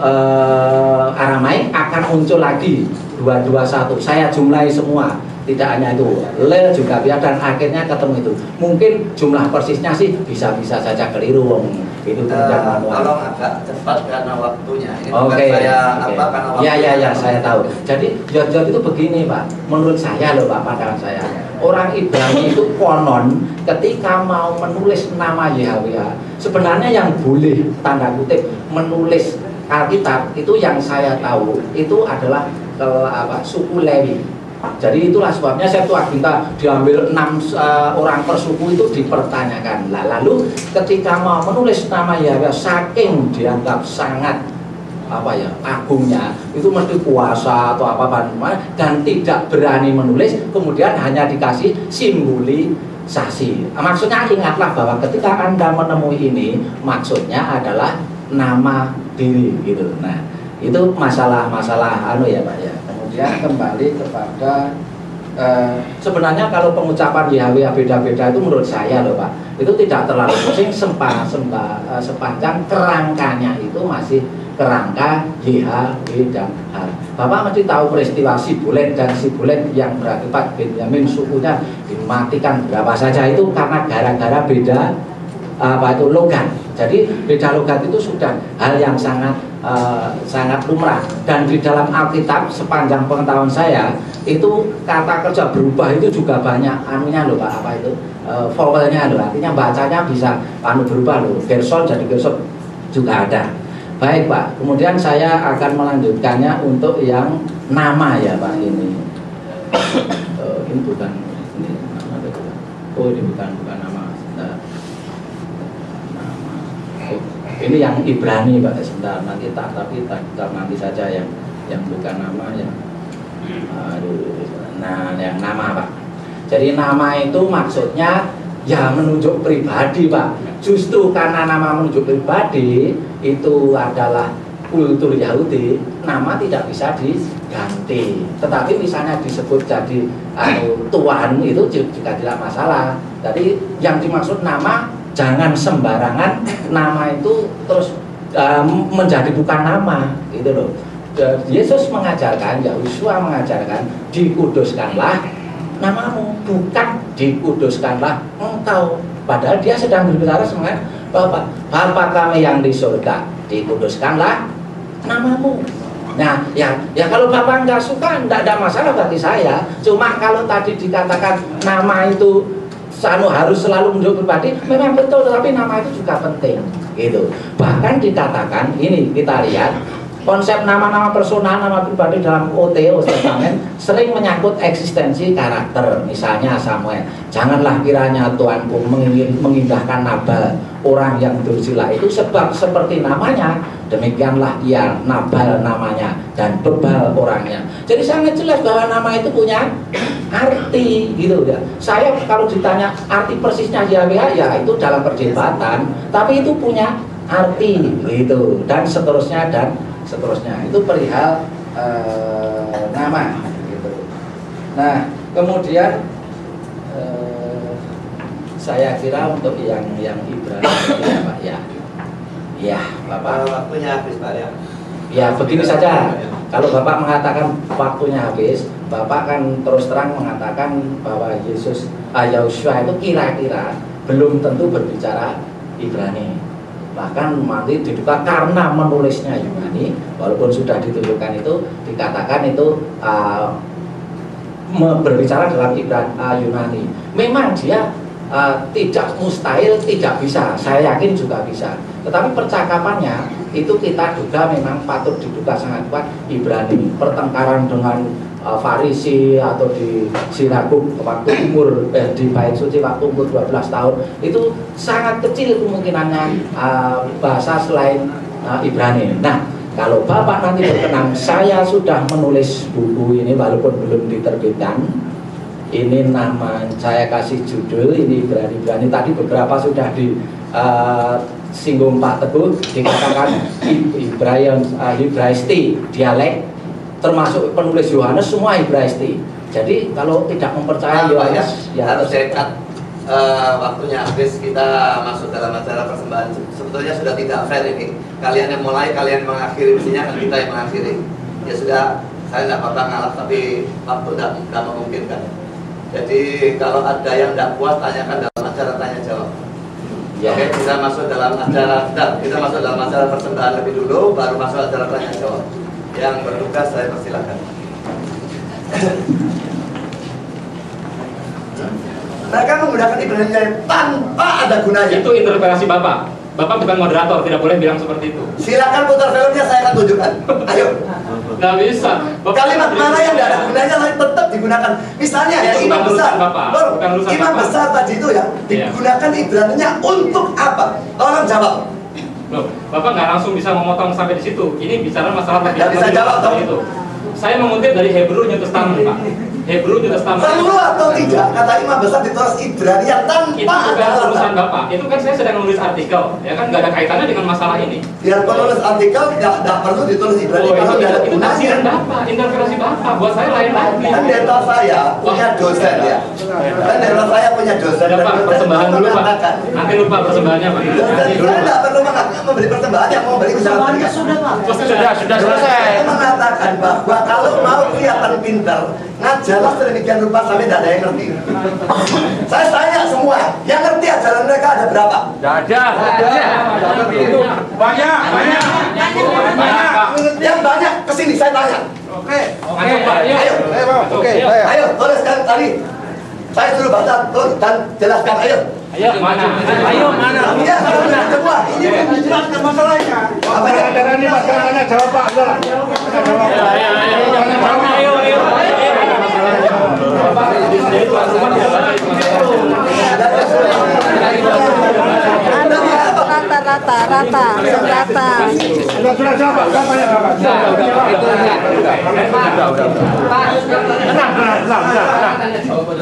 Aramaik akan muncul lagi 221. Saya jumlahi semua. Tidak hanya itu, le juga biar, dan akhirnya ketemu itu. Mungkin jumlah persisnya sih bisa-bisa saja keliru, itu tidak manual. Tolong agak cepat karena waktunya. Ini Oke, karena waktunya. Ya, saya tahu. Jadi Yod itu begini Pak, menurut saya loh Pak, pandangan saya. Orang Ibrani itu konon ketika mau menulis nama YHWH, sebenarnya yang boleh tanda kutip menulis Alkitab itu yang saya tahu itu adalah suku Lewi. Jadi itulah sebabnya Septuaginta diambil 6 orang per suku itu dipertanyakan. Lalu ketika mau menulis nama Yahweh saking dianggap sangat agungnya, itu mesti puasa atau apa dan tidak berani menulis, kemudian hanya dikasih simbolisasi. Maksudnya ingatlah bahwa ketika Anda menemui ini, maksudnya adalah nama diri gitu. Nah, itu masalah ya Pak ya. Kemudian kembali kepada sebenarnya kalau pengucapan YHWH beda-beda itu menurut saya loh Pak, itu tidak terlalu pusing sepanjang kerangkanya itu masih kerangka YHWH dan H. Bapak mesti tahu peristiwa Sibulet dan Sibulet yang berakibat Benyamin sukunya dimatikan berapa saja itu karena gara-gara beda logat. Jadi beda logat itu sudah hal yang sangat lumrah, dan di dalam Alkitab sepanjang pengetahuan saya itu kata kerja berubah itu juga banyak anunya loh Pak, vowelnya loh, artinya bacanya bisa berubah loh, Gerson jadi Gerson juga ada. Baik Pak, kemudian saya akan melanjutkannya untuk yang nama ya Pak ini. Ini bukan ini nama betul. Oh ini bukan nama. Ini yang Ibrani Pak, sebentar nanti tapi nanti saja yang bukan nama ya. Nah yang nama Pak. Jadi nama itu maksudnya ya menunjuk pribadi Pak. Justru karena nama menunjuk pribadi itu adalah kultur Yahudi, nama tidak bisa diganti. Tetapi misalnya disebut jadi Tuhan itu juga tidak masalah. Jadi yang dimaksud nama jangan sembarangan nama itu terus menjadi bukan nama gitu loh. Yesus mengajarkan, Yahusua mengajarkan, dikuduskanlah namamu, bukan dikuduskanlah engkau. Padahal dia sedang berbicara sebenarnya Bapa kami yang di surga, dikuduskanlah namamu. Nah, ya kalau Bapak nggak suka, nggak ada masalah bagi saya. Cuma kalau tadi dikatakan nama itu harus selalu menunjuk pribadi, memang betul, tetapi nama itu juga penting gitu. Bahkan dikatakan ini, kita lihat konsep nama-nama personal, nama pribadi dalam Old Testament sering menyangkut eksistensi karakter. Misalnya Samuel, janganlah kiranya Tuanku mengindahkan Nabal, orang yang dursila itu, sebab seperti namanya demikianlah ia Nabal namanya dan bebal orangnya. Jadi sangat jelas bahwa nama itu punya arti gitu ya. Saya kalau ditanya arti persisnya YHWH ya itu dalam perdebatan, tapi itu punya arti gitu, dan seterusnya itu perihal nama gitu. Nah kemudian saya kira untuk yang Ibrani ya Pak ya Bapak, waktunya habis Pak ya. Ya begini saja, kalau Bapak mengatakan waktunya habis, Bapak kan terus terang mengatakan bahwa Yahusua itu kira-kira belum tentu berbicara Ibrani. Bahkan nanti diduga karena menulisnya Yunani, walaupun sudah ditunjukkan itu, dikatakan itu berbicara dalam Yunani. Memang dia tidak mustahil tidak bisa, saya yakin juga bisa. Tetapi percakapannya itu kita duga memang patut diduga sangat kuat Ibrani. Pertengkaran dengan Farisi atau di sinagog waktu umur di bait suci waktu umur 12 tahun itu sangat kecil kemungkinannya bahasa selain Ibrani. Nah, kalau Bapak nanti berkenan, saya sudah menulis buku ini walaupun belum diterbitkan. Ini nama saya kasih judul ini Ibrani. Tadi beberapa sudah singgung Pak Teguh dikatakan Hebraisti dialek, termasuk penulis Yohanes semua Hebraisti. Jadi kalau tidak mempercayai Yohanes ya harus dekat. Waktunya habis, kita masuk dalam acara persembahan. Sebetulnya sudah tidak fair ini. Kalian yang mulai, kalian mengakhiri, mestinya kan kita yang mengakhiri. Ya sudah, saya tidak apa-apa ngalah, tapi waktu tidak memungkinkan. Jadi kalau ada yang tidak puas, tanyakan dalam acara tanya jawab. Ya. Oke, kita masuk dalam acara persembahan lebih dulu, baru masuk acara tanya jawab. Yang bertugas saya persilakan. Mereka menggunakan Ibrani tanpa ada gunanya. Itu interpelasi Bapak. Bapak bukan moderator, tidak boleh bilang seperti itu. Silakan putar filmnya, saya akan tunjukkan. Ayo. Nggak bisa. Bapak Kalimat mana yang tidak ada gunanya lain tetap digunakan. Misalnya ya imam besar. Imam besar tadi itu ya digunakan Ibraninya untuk apa? Orang jawab. Loh, Bapak nggak langsung bisa memotong sampai di situ. Ini bicara masalah Nggak bisa jawab dong. itu. Saya mengutip dari Hebrew New Testament, Pak. Hebrew New Testament. Perlu atau tidak kata imam besar ditulis Ibrani yang tanpa Itu bukan ada urusan alasan. Bapak. Itu kan saya sedang menulis artikel, ya kan nggak ada kaitannya dengan masalah ini. Biar penulis artikel tidak perlu ditulis Ibrani kalau tidak ada itu gunanya. tafsiran Bapak, interpretasi Bapak. Buat saya lain lagi. Pendeta saya punya dosen ya. Pendeta saya punya dosen. Sudah Pak, persembahan dulu Pak. mengatakan, Nanti lupa persembahannya Pak. dosen saya tidak perlu memberi persembahan yang mau beri usaha. Sudah selesai. Saya mengatakan bahwa kalau mau kelihatan pintar, ngajarlah sedemikian rupa sampai tidak ada yang ngerti. Saya tanya semua, yang ngerti ajaran mereka ada berapa? Banyak. Yang banyak kesini saya tanya. Oke. Ayo, ayo tuliskan tadi. Saya suruh baca dan jelaskan. Ayo. Ayo mana? Iya, kalau benar semua. Ini belum dijelaskan masalahnya. Apa ya? Ini masalahnya jawab Pak. Rata. Sudah jawab Pak. Tanya Bapak.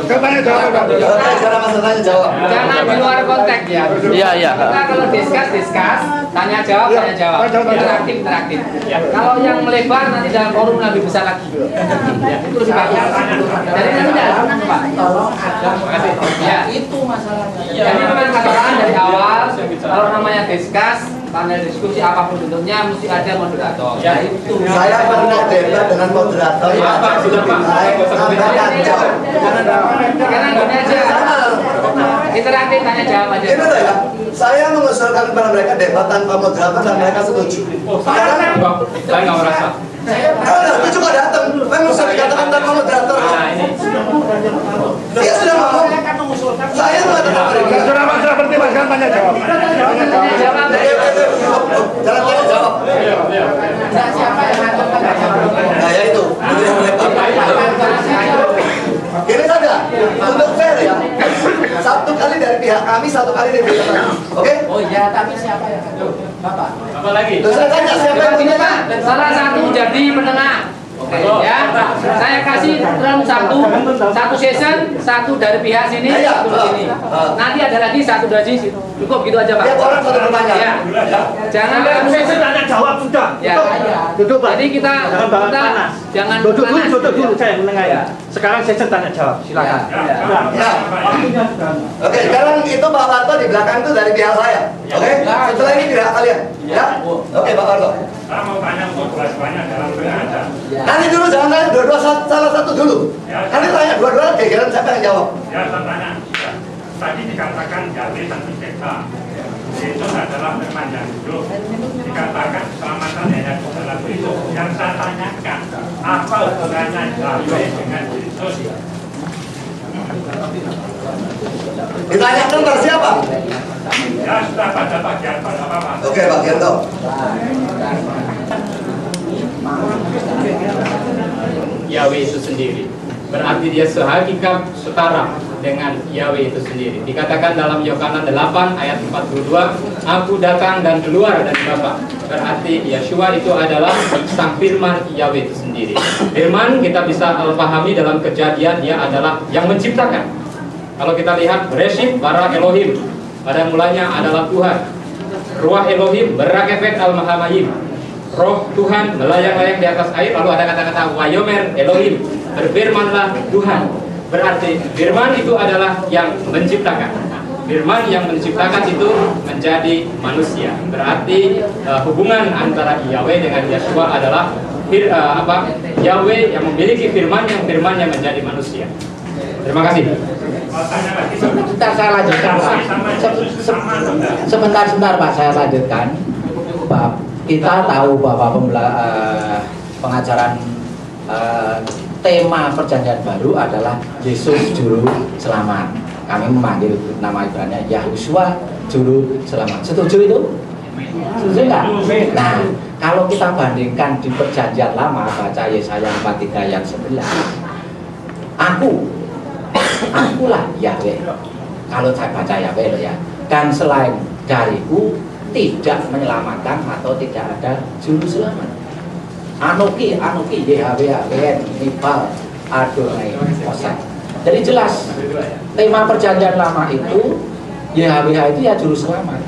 Tanya jawab Pak. Oke, sekarang masalahnya jawab. Jangan di luar konteks ya. Iya. Kita kalau diskus, tanya jawab. Interaktif. Kalau yang melebar nanti dalam forum lebih besar lagi. Itu lebih bagus. Jadi nanti tidak Pak. Ya, itu masalahnya. Jadi memang katakan dari awal kalau namanya diskus, panel diskusi apapun bentuknya mesti ada moderator. Ya itu. Saya pernah debat dengan moderator. Pak, sudah Pak. Sekarang gini aja. Interaktif tanya jawab aja. Ini loh ya, saya mengusulkan kepada mereka debat tanpa moderator dan mereka setuju. Sekarang, Saya nggak merasa. kalau nggak setuju kok datang, memang usah dikatakan tanpa moderator. Nah ini. Dia sudah ngomong. Saya mengatakan mereka. Sudah berarti Mas, sekarang tanya jawab. Tanya jawab. Jangan tanya jawab. Nah ya itu yang repot. Ini saja, untuk fair ya. Satu kali dari pihak kami, satu kali dari pihak kami. Oke? Oh iya, tapi siapa yang Bapak? Apa lagi? Terus saya tanya siapa yang punya Pak? Salah satu jadi penengah. Oke, ya. Saya kasih round satu season, satu dari pihak sini, Iya. satu di sini. Nanti ada lagi satu dari sini. Cukup gitu aja Pak. Tiap orang satu pertanyaan. Ya. Jangan Sesi tanya jawab sudah. Ya. Duduk Pak. Jadi kita jangan Duduk panas. dulu saya menengah ya. Sekarang sesi tanya jawab. Silakan. Ya. Oke, sekarang itu Pak Warto di belakang itu dari pihak saya. Oke? Setelah ini pihak kalian. Ya? Oke, Pak Warto. Saya mau tanya untuk kelas-kelasnya dalam tengah aja. Nanti dulu jangan tanya dua-dua salah satu dulu. Nanti tanya dua-dua gegeran siapa yang jawab. Ya, saya tanya. Tadi dikatakan Yahweh dan Pencipta. Itu adalah firman yang hidup. Dikatakan keselamatan hanya dalam itu. Yang saya tanyakan, apa hubungannya Yahweh dengan Yesus? Ditanyakan pada siapa? Ya, sudah pada bagian apa-apa. Oke, Pak Gento. Yahweh itu sendiri. Berarti dia sehakikat setara dengan Yahweh itu sendiri. Dikatakan dalam Yohanes 8 ayat 42, aku datang dan keluar dari Bapa. Berarti Yeshua itu adalah sang firman Yahweh itu sendiri. Firman kita bisa pahami dalam Kejadian, dia adalah yang menciptakan. Kalau kita lihat Bereshit bara Elohim, pada mulanya adalah Tuhan. Ruah Elohim berakefet al-mahamayim. Roh Tuhan melayang-layang di atas air. Lalu ada kata-kata wayomer Elohim, berfirmanlah Tuhan. Berarti firman itu adalah yang menciptakan. Firman yang menciptakan itu menjadi manusia. Berarti hubungan antara Yahweh dengan Yeshua adalah Yahweh yang memiliki firman yang menjadi manusia. Terima kasih. Sebentar saya lanjutkan Pak. Sebentar Pak, saya lanjutkan. Kita tahu bahwa pengajaran tema perjanjian baru adalah Yesus juru selamat. Kami memanggil nama Ibrani Yahushua juru selamat. Setuju itu? Setuju nggak? Nah, kalau kita bandingkan di perjanjian lama, baca Yesaya 43 ayat 11, akulah Yahweh. Kalau saya baca Yahweh loh ya. Dan selain dariku tidak menyelamatkan atau tidak ada juru selamat. Anoki Yahweh Nibal Adonai Osai. Jadi jelas tema perjanjian lama itu Yahweh itu ya juru selamat.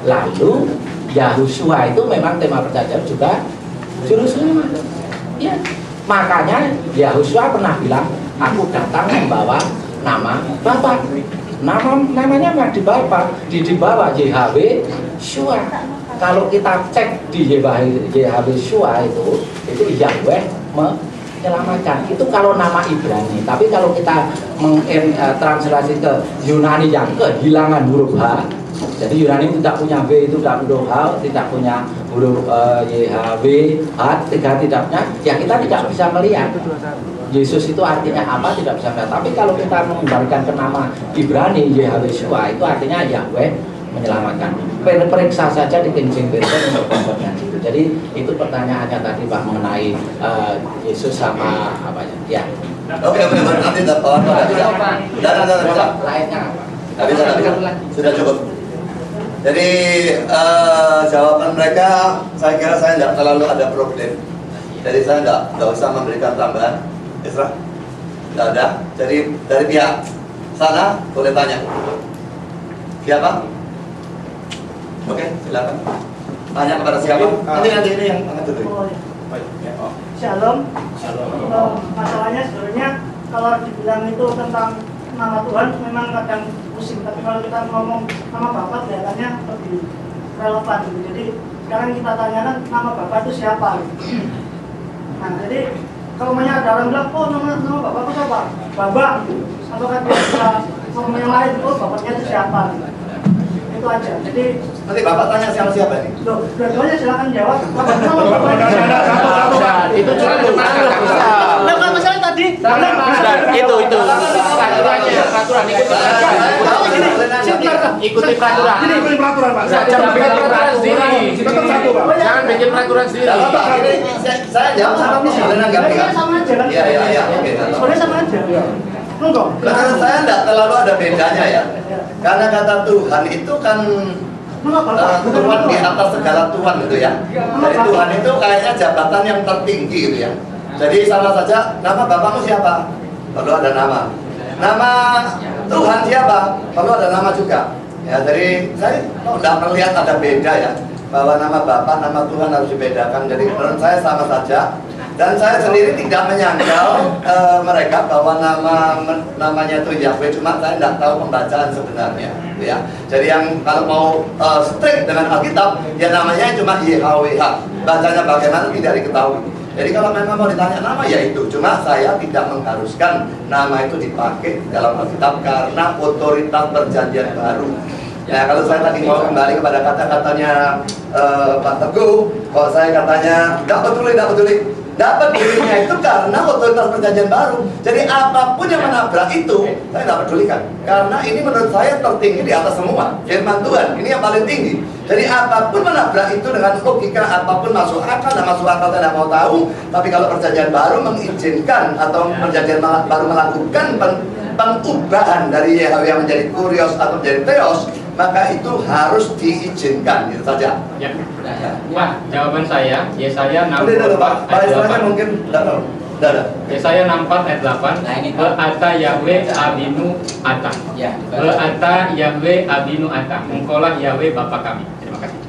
Lalu Yahushua itu memang tema perjanjian juga juru selamat. Ya, makanya Yahushua pernah bilang, aku datang membawa nama Bapa. Namanya memang dibawa Yahweh Shua. Kalau kita cek di Yahweh Shua itu Yahweh menyelamatkan. Itu kalau nama Ibrani. Tapi kalau kita translasi ke Yunani yang kehilangan huruf H, jadi Yunani tidak punya B, itu tidak huruf H, tidak punya huruf YHW, H, tidak punya, ya kita tidak bisa melihat Yesus itu artinya apa, tidak bisa melihat. Tapi kalau kita mengembalikan ke nama Ibrani Yahweh Shua, itu artinya Yahweh menyelamatkan. Periksa saja di King James Version untuk konfirmasi itu. Jadi itu pertanyaannya tadi Pak mengenai Yesus sama apa ya? Oke, nanti dapat. Lainnya apa? Sudah cukup. Jadi jawaban mereka saya kira saya tidak terlalu ada problem. Jadi saya tidak usah memberikan tambahan. Isra? Tidak ada. Jadi dari pihak sana boleh tanya. Siapa? Oke, silakan. Tanya kepada siapa? Nanti ini yang akan dulu. Shalom. Masalahnya sebenarnya kalau dibilang itu tentang nama Tuhan memang kadang pusing, tapi kalau kita ngomong nama Bapa kelihatannya lebih relevan gitu. Jadi sekarang kita tanyakan nama Bapa itu siapa? Nah, jadi kalau ada orang bilang, oh nama Bapa itu siapa? Baba. Apakah dia bisa ngomong yang lain? Oh bapaknya itu siapa? Itu aja. Jadi nanti Bapak tanya siapa ini? Loh, dua-duanya silakan jawab. Itu cuma Bukan masalah tadi. Itu peraturan ikuti peraturan. Ikuti peraturan Pak. Jangan bikin peraturan sendiri. Tetap satu Pak. Jangan bikin peraturan sendiri. Saya jawab sama sebenarnya nggak Sebenarnya sama aja kan? Iya. Sebenarnya sama aja. Enggak. Karena saya tidak terlalu ada bedanya ya. Karena kata Tuhan itu kan Tuhan di atas segala Tuhan gitu ya. Jadi Tuhan itu kayaknya jabatan yang tertinggi gitu ya. Jadi sama saja nama Bapakmu siapa? Perlu ada nama. Nama Tuhan siapa? Perlu ada nama juga. Ya, jadi saya tidak melihat ada beda ya. Bahwa nama Bapa, nama Tuhan harus dibedakan. Jadi menurut saya sama saja. Dan saya sendiri tidak menyangkal mereka bahwa namanya itu Yahweh, cuma saya tidak tahu pembacaan sebenarnya, ya. Jadi yang kalau mau strict dengan Alkitab, ya namanya cuma YHWH. Bacanya bagaimana tidak diketahui. Jadi kalau memang mau ditanya nama ya itu, cuma saya tidak mengharuskan nama itu dipakai dalam Alkitab karena otoritas perjanjian baru. Ya kalau saya tadi mau kembali kepada kata-katanya Pak Teguh, kalau saya katanya tidak peduli. Dapat dirinya itu karena otoritas perjanjian baru. Jadi apapun yang menabrak itu saya tidak pedulikan. Karena ini menurut saya tertinggi di atas semua. Firman Tuhan ini yang paling tinggi. Jadi apapun menabrak itu dengan logika, apapun masuk akal dan masuk akal saya tidak mau tahu. Tapi kalau perjanjian baru mengizinkan atau perjanjian baru melakukan pengubahan dari Yahweh menjadi kurios atau menjadi theos, maka itu harus diizinkan, itu saja. Ya. Pak, jawaban saya, Yesaya 64 Pak, istilahnya mungkin tidak tahu. Yesaya 64 ayat 8. Ata Yahweh Abinu Ata. Ya. Ata Yahweh Abinu Ata. Engkaulah Yahweh Bapa kami. Terima kasih.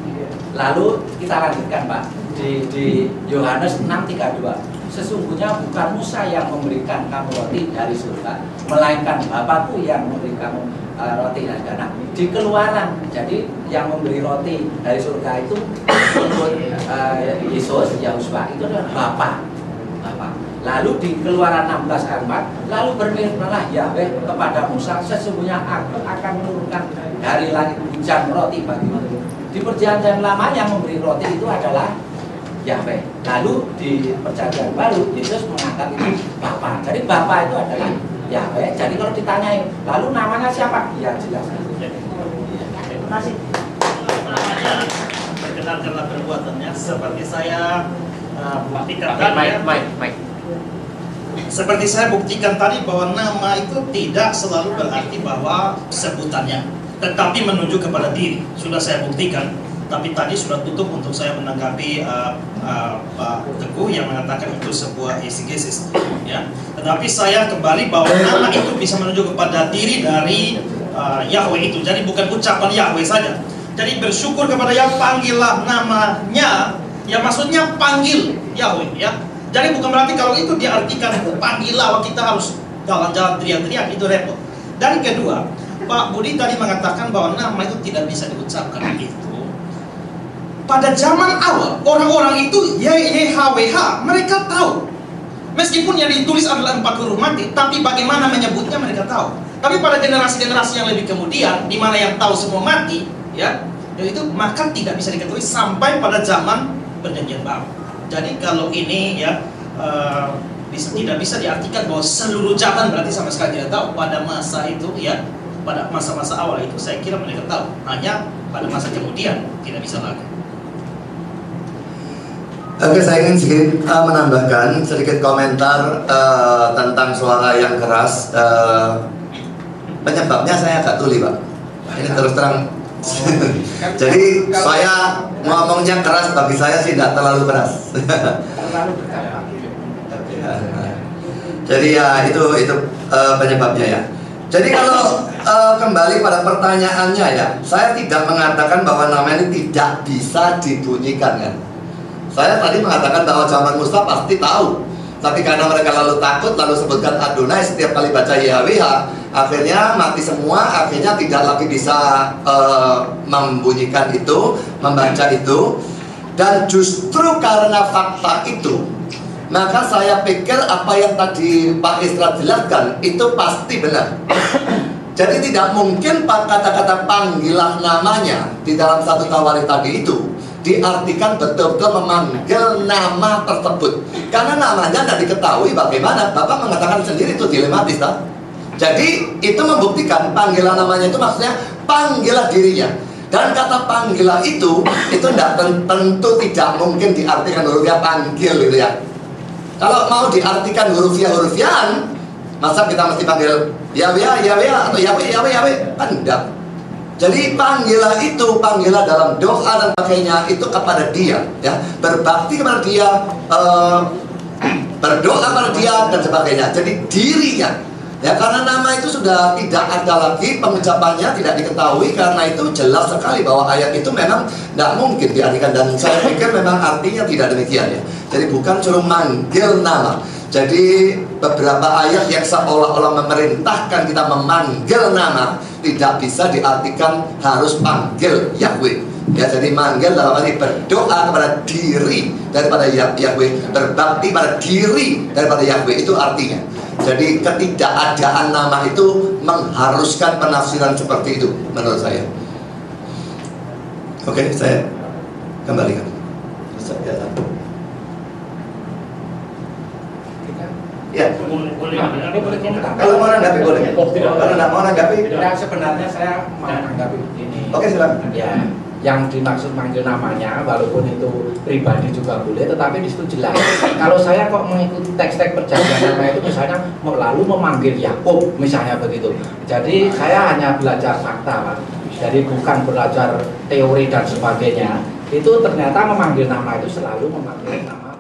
Lalu kita lanjutkan Pak di Yohanes 6:32. Sesungguhnya bukan Musa yang memberikan kamu roti dari surga, melainkan Bapakku yang memberi kamu roti dari tanah. Di Keluaran, jadi yang memberi roti dari surga itu menurut Yesus, Yahuswa itu adalah Bapa. Lalu di Keluaran 16 ayat 4, lalu berfirmanlah Yahweh kepada Musa, sesungguhnya aku akan menurunkan dari langit hujan roti bagimu. Di Perjanjian Lama yang memberi roti itu adalah Yahweh. Lalu di Perjanjian Baru Yesus mengangkat itu Bapa. Jadi Bapa itu adalah Yahweh. Jadi kalau ditanyai, lalu namanya siapa? Ya jelas. Terima kasih. Namanya perkenalkanlah perbuatannya seperti saya buktikan tadi. Seperti saya buktikan tadi bahwa nama itu tidak selalu berarti bahwa sebutannya, tetapi menunjuk kepada diri. Sudah saya buktikan. Tapi tadi sudah tutup untuk saya menanggapi Pak Teguh yang mengatakan itu sebuah exegesis, ya. Tetapi saya kembali bahwa nama itu bisa menunjuk kepada diri dari Yahweh itu. Jadi bukan ucapan Yahweh saja. Jadi bersyukur kepada yang panggillah namanya, ya maksudnya panggil Yahweh, ya. Jadi bukan berarti kalau itu diartikan panggillah kita harus jalan-jalan teriak-teriak, itu repot. Dan kedua, Pak Budi tadi mengatakan bahwa nama itu tidak bisa diucapkan gitu. Pada zaman awal, orang-orang itu YHWH, mereka tahu. Meskipun yang ditulis adalah 4 huruf mati, tapi bagaimana menyebutnya mereka tahu. Tapi pada generasi-generasi yang lebih kemudian, di mana yang tahu semua mati, ya, itu maka tidak bisa diketahui sampai pada zaman Perjanjian Baru. Jadi kalau ini ya tidak bisa diartikan bahwa seluruh zaman berarti sama sekali tidak tahu. Pada masa itu ya, pada masa-masa awal itu saya kira mereka tahu. Hanya pada masa kemudian tidak bisa lagi. Oke, saya ingin sedikit menambahkan sedikit komentar tentang suara yang keras. Penyebabnya saya agak tuli, Pak. Ini terus terang. Jadi saya ngomongnya keras, bagi saya sih tidak terlalu keras. Jadi ya itu penyebabnya ya. Jadi kalau kembali pada pertanyaannya ya, saya tidak mengatakan bahwa nama ini tidak bisa dibunyikan kan. Saya tadi mengatakan bahwa zaman Musa pasti tahu, tapi karena mereka lalu takut, lalu sebutkan Adonai setiap kali baca YHWH, akhirnya mati semua, akhirnya tidak lagi bisa membunyikan itu, membaca itu. Dan justru karena fakta itu, maka saya pikir apa yang tadi Pak Isra jelaskan itu pasti benar. Jadi tidak mungkin kata-kata panggilah namanya di dalam 1 Tawarik tadi itu diartikan betul-betul memanggil nama tersebut, karena namanya tidak diketahui bagaimana. Bapak mengatakan sendiri itu dilematis kan? Jadi itu membuktikan panggilan namanya itu maksudnya panggilah dirinya. Dan kata panggilah itu tidak tentu tidak mungkin diartikan hurufiah panggil gitu ya. Kalau mau diartikan hurufiah-hurufiahan, masa kita mesti panggil Yahweh atau Yahweh kan enggak. Jadi panggilah itu, panggilah dalam doa dan sebagainya itu kepada dia, ya, berbakti kepada dia, berdoa kepada dia dan sebagainya. Jadi dirinya, ya, karena nama itu sudah tidak ada lagi pengucapannya, tidak diketahui. Karena itu jelas sekali bahwa ayat itu memang tidak mungkin diartikan, dan saya pikir memang artinya tidak demikian ya. Jadi bukan suruh manggil nama. Jadi beberapa ayat yang seolah-olah memerintahkan kita memanggil nama tidak bisa diartikan harus panggil Yahweh. Ya, jadi manggil dalam arti berdoa kepada diri daripada Yahweh, berbakti pada diri daripada Yahweh, itu artinya. Jadi ketidakadaan nama itu mengharuskan penafsiran seperti itu menurut saya. Oke, saya kembalikan. Ya, kalau mau menanggapi boleh. Kalau tidak mau menanggapi, sebenarnya saya mau menanggapi ini. Oke, silakan. Ya, yang dimaksud manggil namanya, walaupun itu pribadi juga boleh, tetapi di situ jelas. Kalau saya kok mengikuti teks-teks perjanjian lama itu, misalnya lalu memanggil Yakub, misalnya begitu. Jadi saya hanya belajar fakta, Pak. Jadi bukan belajar teori dan sebagainya. Itu ternyata memanggil nama itu selalu memanggil nama